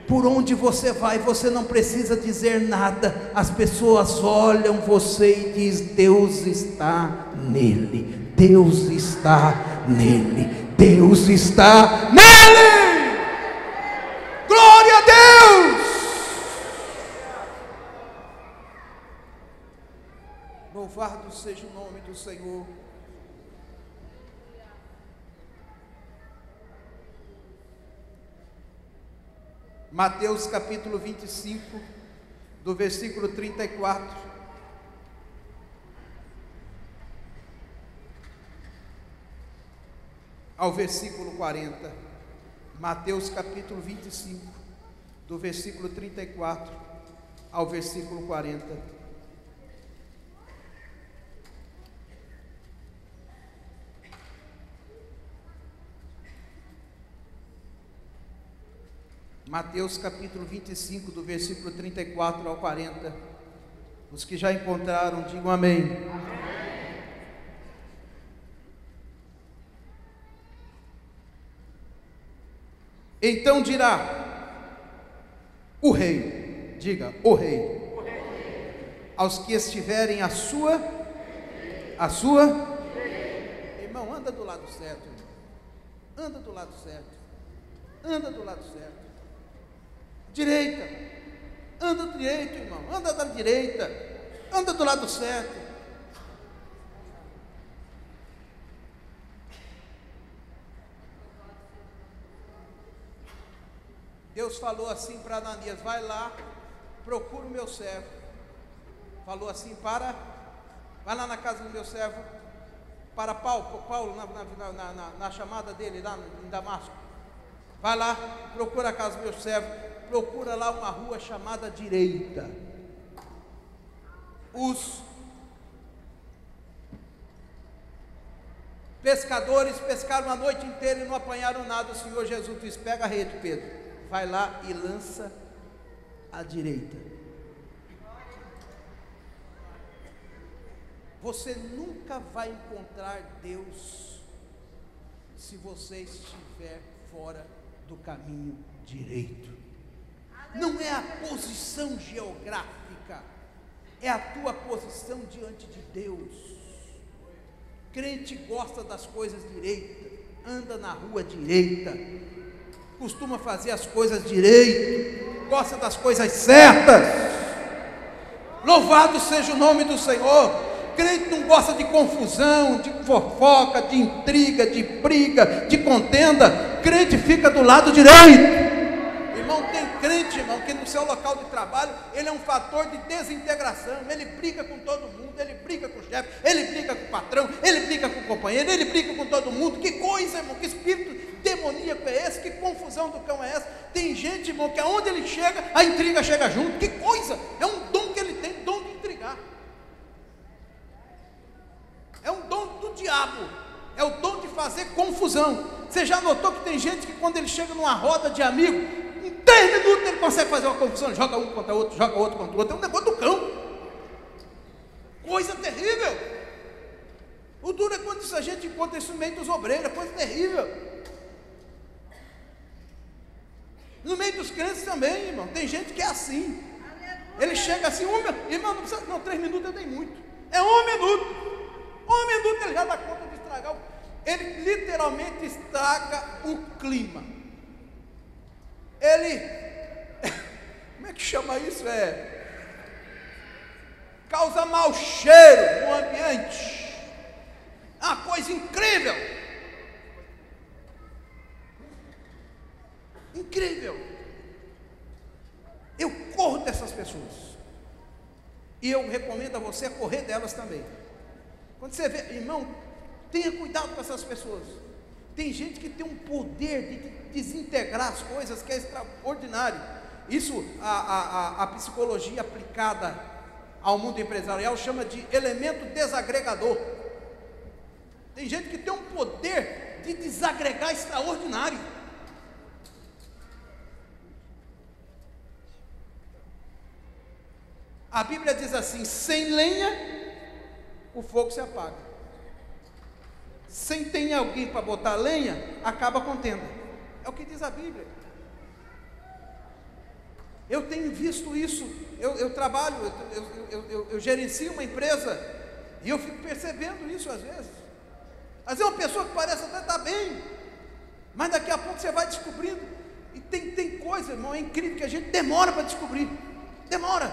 Por onde você vai, você não precisa dizer nada, as pessoas olham você e dizem: Deus está nele, Deus está nele, Deus está nele. Glória a Deus! Louvado seja o nome do Senhor. Mateus capítulo 25, do versículo 34 ao versículo 40. Mateus capítulo 25, do versículo 34 ao versículo 40. Mateus capítulo 25, do versículo 34 ao 40. Os que já encontraram, digam amém. Amém. Então dirá o rei, diga o rei, aos que estiverem a sua, irmão, anda do lado certo, irmão. Anda do lado certo, anda do lado certo. Direita, anda direito, irmão, anda da direita, anda do lado certo. Deus falou assim para Ananias: vai lá, procura o meu servo. Falou assim vai lá na casa do meu servo, para Paulo na chamada dele lá em Damasco. Vai lá, procura a casa do meu servo. Procura lá uma rua chamada Direita. Os pescadores pescaram a noite inteira e não apanharam nada. O Senhor Jesus disse: pega a rede, Pedro, vai lá e lança à direita. Você nunca vai encontrar Deus se você estiver fora do caminho direito. Não é a posição geográfica, é a tua posição diante de Deus. Crente gosta das coisas direitas, anda na rua direita, costuma fazer as coisas direito, gosta das coisas certas. Louvado seja o nome do Senhor. Crente não gosta de confusão, de fofoca, de intriga, de briga, de contenda. Crente fica do lado direito. Crente, irmão, que no seu local de trabalho ele é um fator de desintegração. Ele briga com todo mundo, ele briga com o chefe, ele briga com o patrão, ele briga com o companheiro, ele briga com todo mundo. Que coisa, irmão, que espírito demoníaco é esse? Que confusão do cão é essa? Tem gente, irmão, que aonde ele chega, a intriga chega junto. Que coisa, é um dom que ele tem, dom de intrigar. fazer confusão. Você já notou que tem gente que quando ele chega numa roda de amigo, em 10 minutos ele consegue fazer uma confusão, joga um contra outro, joga outro contra o outro, é um negócio do cão. Coisa terrível. O duro é quando a gente encontra isso no meio dos obreiros, é coisa terrível. No meio dos crentes também, irmão, tem gente que é assim. Ele chega assim, irmão, não precisa, não, 3 minutos eu dei muito. É 1 minuto. 1 minuto ele já dá conta de estragar. Ele literalmente estraga o clima. Ele, como é que chama isso? Causa mau cheiro no ambiente. Uma coisa incrível. Incrível. Eu corro dessas pessoas. E eu recomendo a você correr delas também. Quando você vê, irmão, tenha cuidado com essas pessoas. Tem gente que tem um poder de desintegrar as coisas que é extraordinário. Isso a psicologia aplicada ao mundo empresarial chama de elemento desagregador. Tem gente que tem um poder de desagregar extraordinário. A Bíblia diz assim: sem lenha o fogo se apaga. Sem ter alguém para botar lenha, acaba a contenda. É o que diz a Bíblia. Eu tenho visto isso. Eu trabalho, eu gerencio uma empresa e eu fico percebendo isso às vezes. Às vezes é uma pessoa que parece até estar bem, mas daqui a pouco você vai descobrindo. E tem coisa, irmão, é incrível que a gente demora para descobrir. Demora.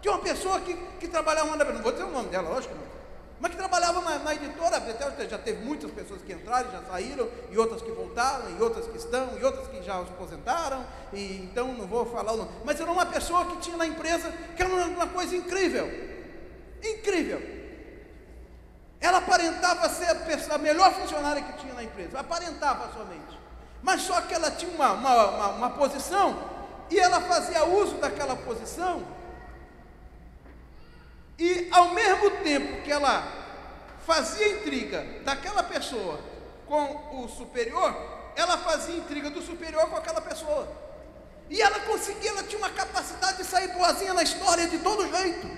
Tinha uma pessoa que trabalhava, não vou dizer o nome dela, lógico que não, mas que trabalhava na editora, até já teve muitas pessoas que entraram e já saíram, e outras que voltaram, e outras que estão, e outras que já se aposentaram, e então não vou falar o nome, mas era uma pessoa que tinha na empresa, que era uma coisa incrível, incrível. Ela aparentava ser a melhor funcionária que tinha na empresa, aparentava somente, mas só que ela tinha uma posição, e ela fazia uso daquela posição. E ao mesmo tempo que ela fazia intriga daquela pessoa com o superior, ela fazia intriga do superior com aquela pessoa. E ela tinha uma capacidade de sair boazinha na história de todo jeito.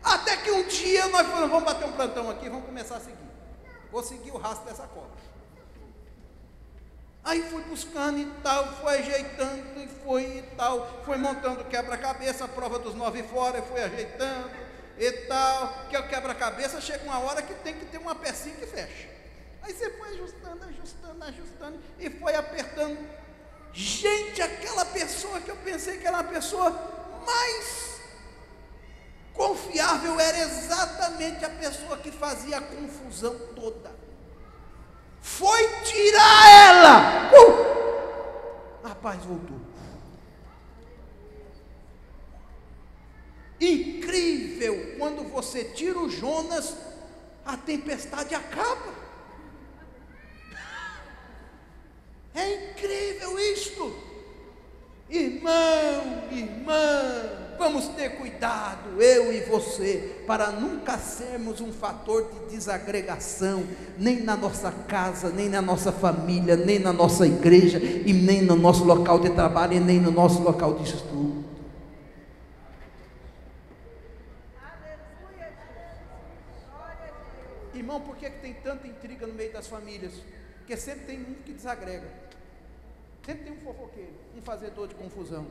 Até que um dia nós falamos: vamos bater um plantão aqui, vamos começar a seguir. Vou seguir o rastro dessa cobra. Aí fui buscando e tal, foi ajeitando e foi e tal, foi montando quebra-cabeça, a prova dos 9 fora, foi ajeitando e tal, que é o quebra-cabeça, chega uma hora que tem que ter uma pecinha que fecha. Aí você foi ajustando e foi apertando. Gente, aquela pessoa que eu pensei que era a pessoa mais confiável era exatamente a pessoa que fazia a confusão toda. Foi tirar ela. Rapaz, voltou. Incrível, quando você tira o Jonas, a tempestade acaba. É incrível isto. Irmão, irmã, vamos ter cuidado, eu e você, para nunca sermos um fator de desagregação, nem na nossa casa, nem na nossa família, nem na nossa igreja, e nem no nosso local de trabalho, e nem no nosso local de estudo. Irmão, por que tem tanta intriga no meio das famílias? Porque sempre tem um que desagrega, sempre tem um fofoqueiro, um fazedor de confusão.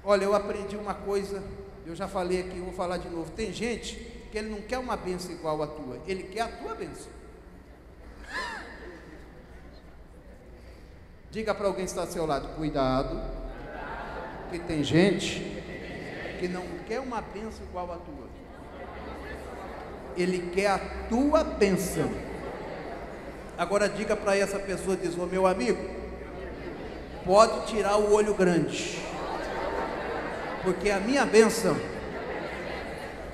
Olha, eu aprendi uma coisa, eu já falei aqui, vou falar de novo. Tem gente que ele não quer uma bênção igual a tua, ele quer a tua bênção. Diga para alguém que está ao seu lado: cuidado, que tem gente que não quer uma bênção igual a tua, ele quer a tua bênção. Agora diga para essa pessoa, diz: ô meu amigo, pode tirar o olho grande, porque a minha bênção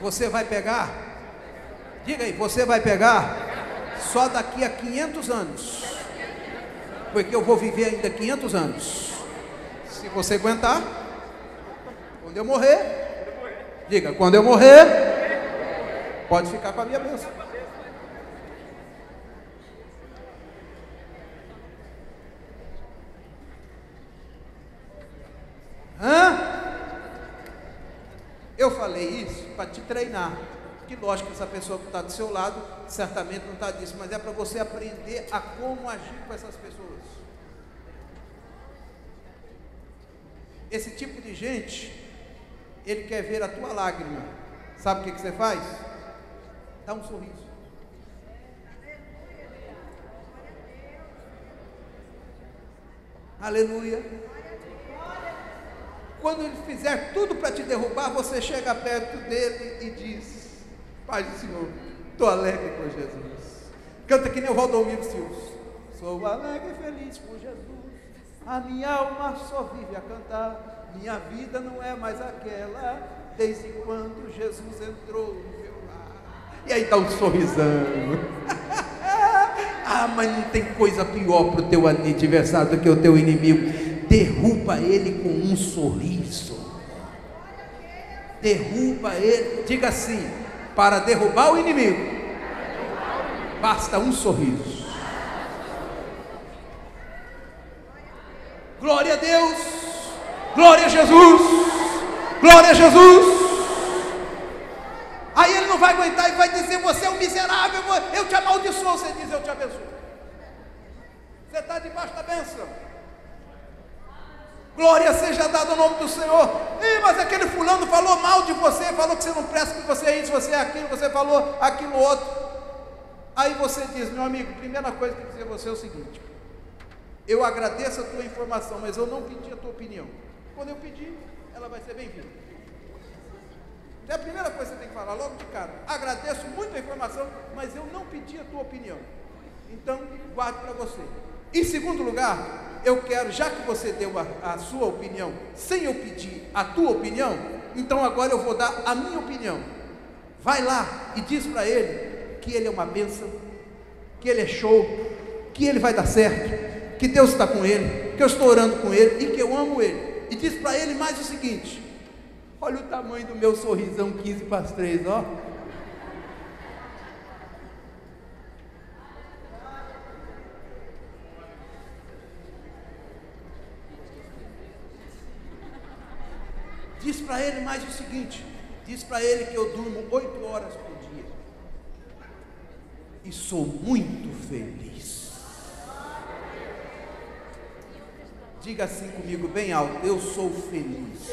você vai pegar, diga aí, você vai pegar só daqui a 500 anos, porque eu vou viver ainda 500 anos, se você aguentar. Quando eu morrer, diga, quando eu morrer, Pode ficar com a minha bênção. Eu falei isso para te treinar. Que lógico que essa pessoa que está do seu lado certamente não está disso, mas é para você aprender a como agir com essas pessoas. Esse tipo de gente, ele quer ver a tua lágrima. Sabe o que você faz? Dá um sorriso. Aleluia. Quando ele fizer tudo para te derrubar, você chega perto dele e diz: Paz do Senhor, estou alegre com Jesus. Canta que nem o Valdomiro Silva. Sou alegre e feliz com Jesus, a minha alma só vive a cantar, minha vida não é mais aquela, desde quando Jesus entrou no meu lar. E aí dá um sorrisão. Ah, mas não tem coisa pior para o teu adversário do que o teu inimigo. Derruba ele com um sorriso. Derruba ele. Diga assim: para derrubar o inimigo, basta um sorriso. Glória a Deus. Glória a Jesus. Glória a Jesus. Aí ele não vai aguentar e vai dizer: você é um miserável, eu te amaldiçoo. Você diz: eu te abençoo. Você está debaixo da bênção. Glória seja dada ao nome do Senhor. Mas aquele fulano falou mal de você, falou que você não presta, que você é isso, você é aquilo, você falou aquilo outro. Aí você diz: meu amigo, primeira coisa que eu dizer a você é o seguinte: eu agradeço a tua informação, mas eu não pedi a tua opinião. Quando eu pedir, ela vai ser bem-vinda. É a primeira coisa que você tem que falar logo de cara: agradeço muito a informação, mas eu não pedi a tua opinião, então guarde para você. Em segundo lugar, eu quero, já que você deu a sua opinião sem eu pedir a tua opinião, então agora eu vou dar a minha opinião. Vai lá e diz para ele que ele é uma bênção, que ele é show, que ele vai dar certo, que Deus está com ele, que eu estou orando com ele e que eu amo ele. E diz para ele mais o seguinte: olha o tamanho do meu sorrisão 15 para as 3, ó. Diz para ele mais o seguinte: diz para ele que eu durmo 8 horas por dia e sou muito feliz. Diga assim comigo bem alto: eu sou feliz,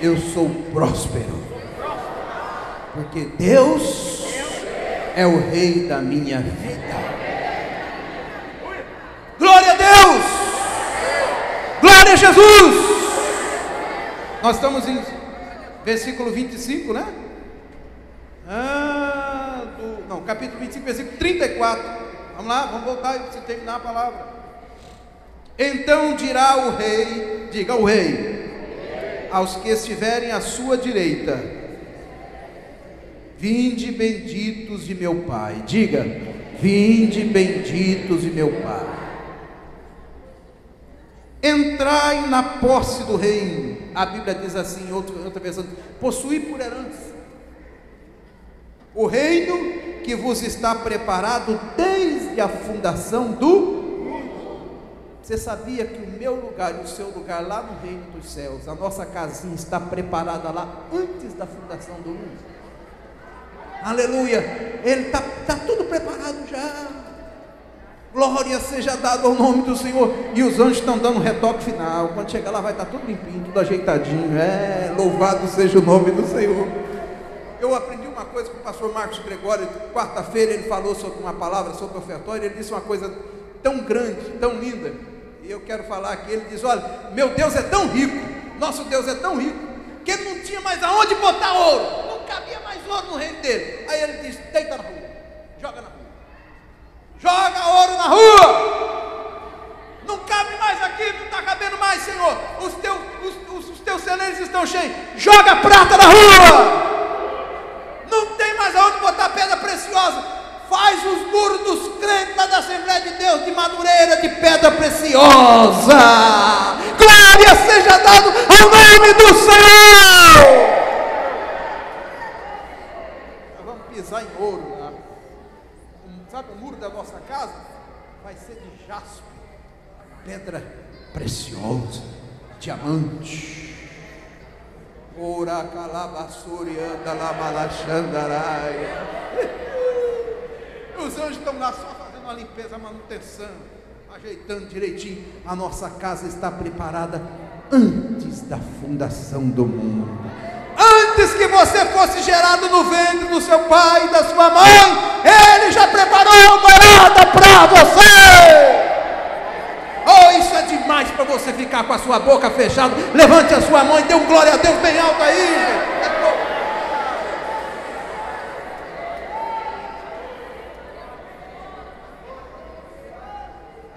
eu sou próspero, porque Deus é o rei da minha vida. Glória a Deus, glória a Jesus. Nós estamos em versículo 25, né? Capítulo 25, versículo 34. Vamos lá, vamos voltar e terminar a palavra. Então dirá o rei, diga o rei, aos que estiverem à sua direita: vinde benditos de meu Pai. Diga: vinde benditos de meu Pai. Entrai na posse do reino. A Bíblia diz assim, outra versão: possuir por herança o reino que vos está preparado desde a fundação do mundo. Você sabia que o meu lugar e o seu lugar lá no reino dos céus, a nossa casinha está preparada lá antes da fundação do mundo? Aleluia. Ele está tudo preparado já. Glória seja dada ao nome do Senhor. E os anjos estão dando um retoque final. Quando chegar lá vai estar tudo limpinho, tudo ajeitadinho. Louvado seja o nome do Senhor. Eu aprendi uma coisa com o pastor Marcos Gregório. Quarta-feira ele falou sobre uma palavra sobre o ofertório. Ele disse uma coisa tão grande, tão linda, e eu quero falar aqui. Ele diz: olha, meu Deus é tão rico, nosso Deus é tão rico, que ele não tinha mais aonde botar ouro, não cabia mais ouro no reino dele. Aí ele diz: deita na rua, joga na rua, joga ouro na rua, não cabe mais aqui, não está cabendo mais, Senhor, os teus celeiros estão cheios, joga prata na rua, não tem mais aonde botar pedra preciosa. Faz os muros dos crentes lá da Assembleia de Deus de madureira, de pedra preciosa. Glória seja dado ao nome do Senhor. nós vamos pisar em ouro lá. Sabe o muro da nossa casa? Vai ser de jaspe, pedra preciosa, diamante. Ora calabassuri anda lá malachandaraia. Os anjos estão lá só fazendo uma limpeza, manutenção, ajeitando direitinho. A nossa casa está preparada antes da fundação do mundo. Antes que você fosse gerado no ventre do seu pai e da sua mãe, Ele já preparou morada para você. Oh, isso é demais para você ficar com a sua boca fechada. Levante a sua mão e dê um glória a Deus bem alto aí, gente.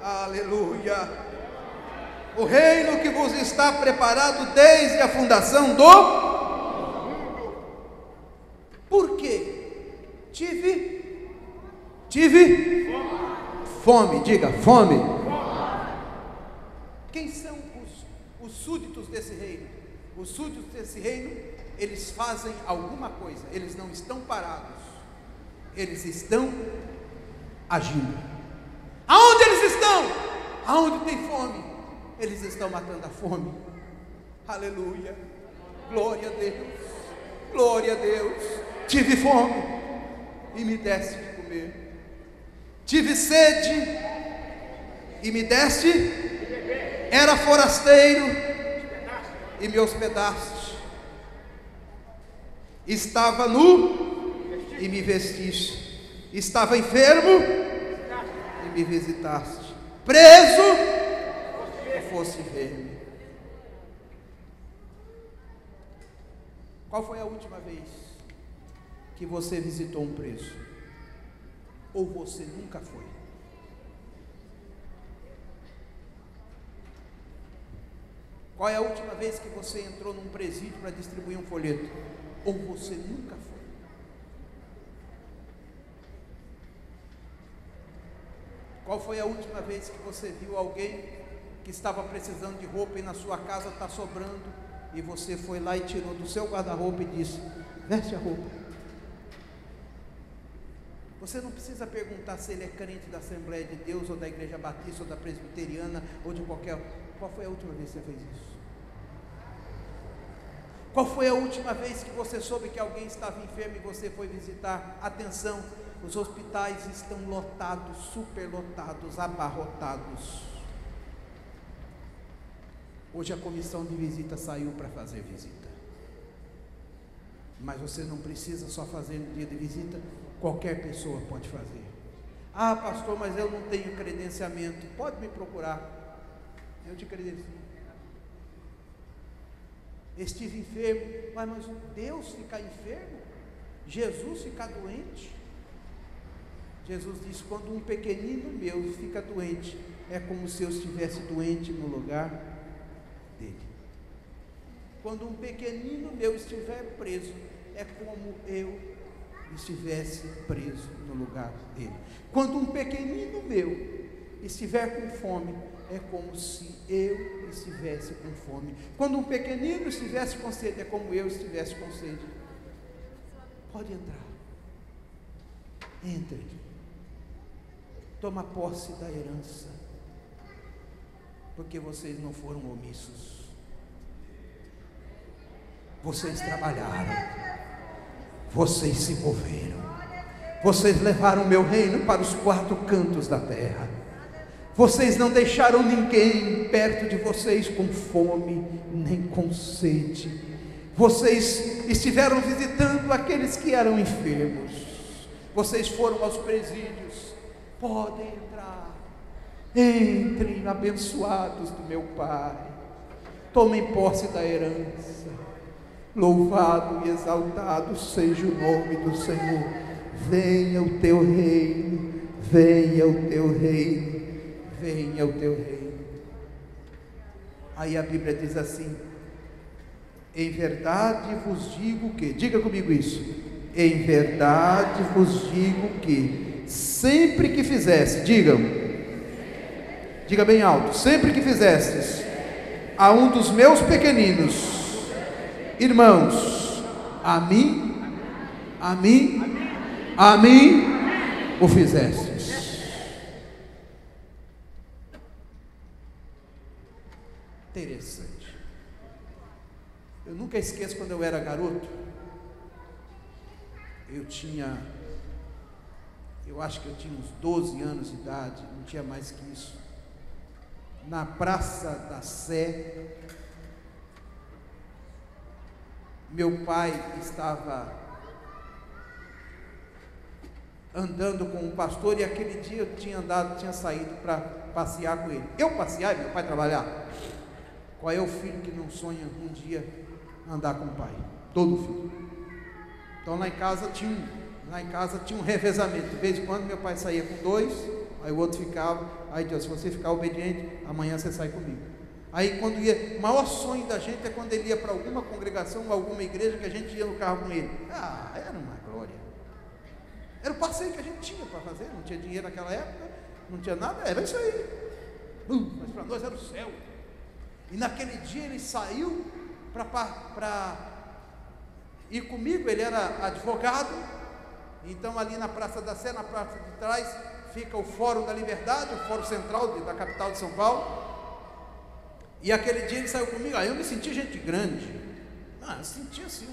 Aleluia. O reino que vos está preparado desde a fundação do mundo. Por quê? Tive fome. Diga, fome. Quem são os súditos desse reino? Os súditos desse reino, eles fazem alguma coisa. Eles não estão parados. Eles estão agindo. Aonde eles estão? Aonde tem fome, eles estão matando a fome. Aleluia. Glória a Deus. Glória a Deus. Tive fome e me deste de comer. Tive sede e me deste. Era forasteiro e me hospedaste. Estava nu e me vestiste. Estava enfermo e me visitaste. Preso e fosse ver-me. Qual foi a última vez que você visitou um preso? Ou você nunca foi? Qual é a última vez que você entrou num presídio para distribuir um folheto? Ou você nunca foi? Qual foi a última vez que você viu alguém que estava precisando de roupa e na sua casa está sobrando, e você foi lá e tirou do seu guarda-roupa e disse: veste a roupa. Você não precisa perguntar se ele é crente da Assembleia de Deus, ou da Igreja Batista, ou da Presbiteriana, ou de qualquer. Qual foi a última vez que você fez isso? Qual foi a última vez que você soube que alguém estava enfermo e você foi visitar? Atenção, os hospitais estão lotados, superlotados, abarrotados. Hoje a comissão de visita saiu para fazer visita. Mas você não precisa só fazer no dia de visita, qualquer pessoa pode fazer. Ah, pastor, mas eu não tenho credenciamento. Pode me procurar, eu te credencio. Estive enfermo. Mas Deus ficar enfermo? Jesus ficar doente? Jesus diz: quando um pequenino meu fica doente, é como se eu estivesse doente no lugar dele. Quando um pequenino meu estiver preso, é como eu estivesse preso no lugar dele. Quando um pequenino meu estiver com fome, é como se eu estivesse com fome. Quando um pequenino estivesse com sede, é como eu estivesse com sede. Pode entrar. Entre. Toma posse da herança. Porque vocês não foram omissos. Vocês trabalharam. Vocês se moveram. Vocês levaram o meu reino para os quatro cantos da terra. Vocês não deixaram ninguém perto de vocês com fome, nem com sede. Vocês estiveram visitando aqueles que eram enfermos. Vocês foram aos presídios. Podem entrar. Entrem, abençoados do meu Pai. Tomem posse da herança. Louvado e exaltado seja o nome do Senhor. Venha o teu reino. Venha o teu reino. Venha o teu reino. Aí a Bíblia diz assim: em verdade vos digo que, diga comigo isso, em verdade vos digo que, sempre que fizesse, diga bem alto, sempre que fizestes a um dos meus pequeninos irmãos, a mim a mim o fizestes. Interessante. Eu nunca esqueço quando eu era garoto. Eu acho que eu tinha uns 12 anos de idade, não tinha mais que isso. Na Praça da Sé, meu pai estava andando com um pastor, e aquele dia eu tinha saído para passear com ele. Eu passear e meu pai trabalhar. Qual é o filho que não sonha um dia andar com o pai? Todo filho. Então lá em casa tinha um revezamento. De vez em quando meu pai saía com 2, aí o outro ficava. Aí dizia: se você ficar obediente, amanhã você sai comigo. Aí quando ia, o maior sonho da gente é quando ele ia para alguma congregação, alguma igreja, que a gente ia no carro com ele. Era uma glória. Era o passeio que a gente tinha para fazer. Não tinha dinheiro naquela época, não tinha nada, era isso aí. Mas para nós era o céu. E naquele dia ele saiu para ir comigo. Ele era advogado. Então ali na Praça da Sé, na praça de trás, fica o Fórum da Liberdade, o Fórum Central da capital de São Paulo. E aquele dia ele saiu comigo. Aí eu me senti gente grande. Eu senti assim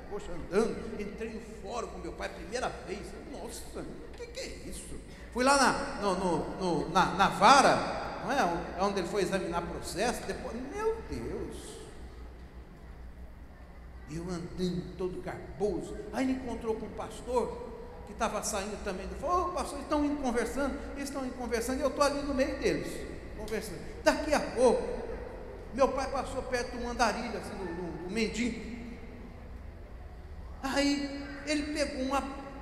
poxa, andando. Entrei no fórum com meu pai, primeira vez. Nossa, o que é isso? Fui lá na vara, não é? Onde ele foi examinar processo. Depois, meu Deus, eu andando todo garboso. Aí ele encontrou com um pastor que estava saindo também. Ele falou: pastor, estão indo conversando. Eles estão indo conversando e eu estou ali no meio deles, conversando. Daqui a pouco, meu pai passou perto de um andarilho, assim, do mendigo. Aí ele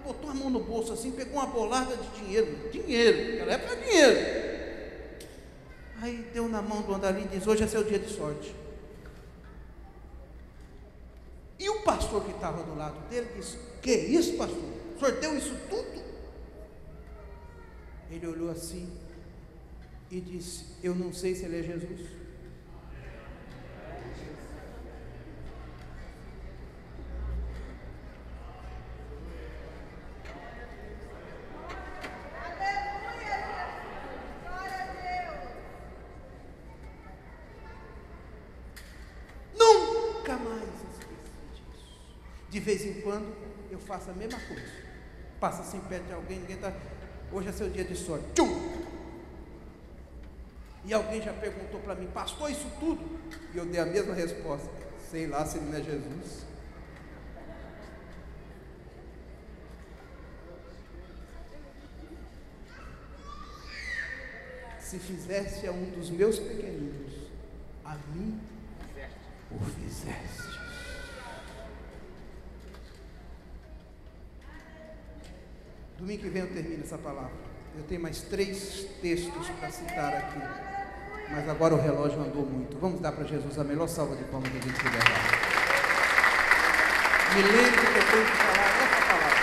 botou a mão no bolso assim, pegou uma bolada de dinheiro, naquela época era dinheiro. Aí deu na mão do andarilho e disse: hoje é seu dia de sorte. E o pastor que estava do lado dele disse: que é isso, pastor? O senhor deu isso tudo? Ele olhou assim e disse: eu não sei se ele é Jesus. De vez em quando eu faço a mesma coisa. Passa assim perto de alguém, ninguém está. Hoje é seu dia de sorte. Tchum! E alguém já perguntou para mim: pastor, isso tudo? E eu dei a mesma resposta: sei lá se ele não é Jesus. Se fizesse a um dos meus pequeninos, a mim o fizeste. Domingo que vem eu termino essa palavra. Eu tenho mais 3 textos para citar aqui, mas agora o relógio andou muito. Vamos dar para Jesus a melhor salva de palmas que a gente puder dar. Me lembre que eu tenho que falar essa palavra.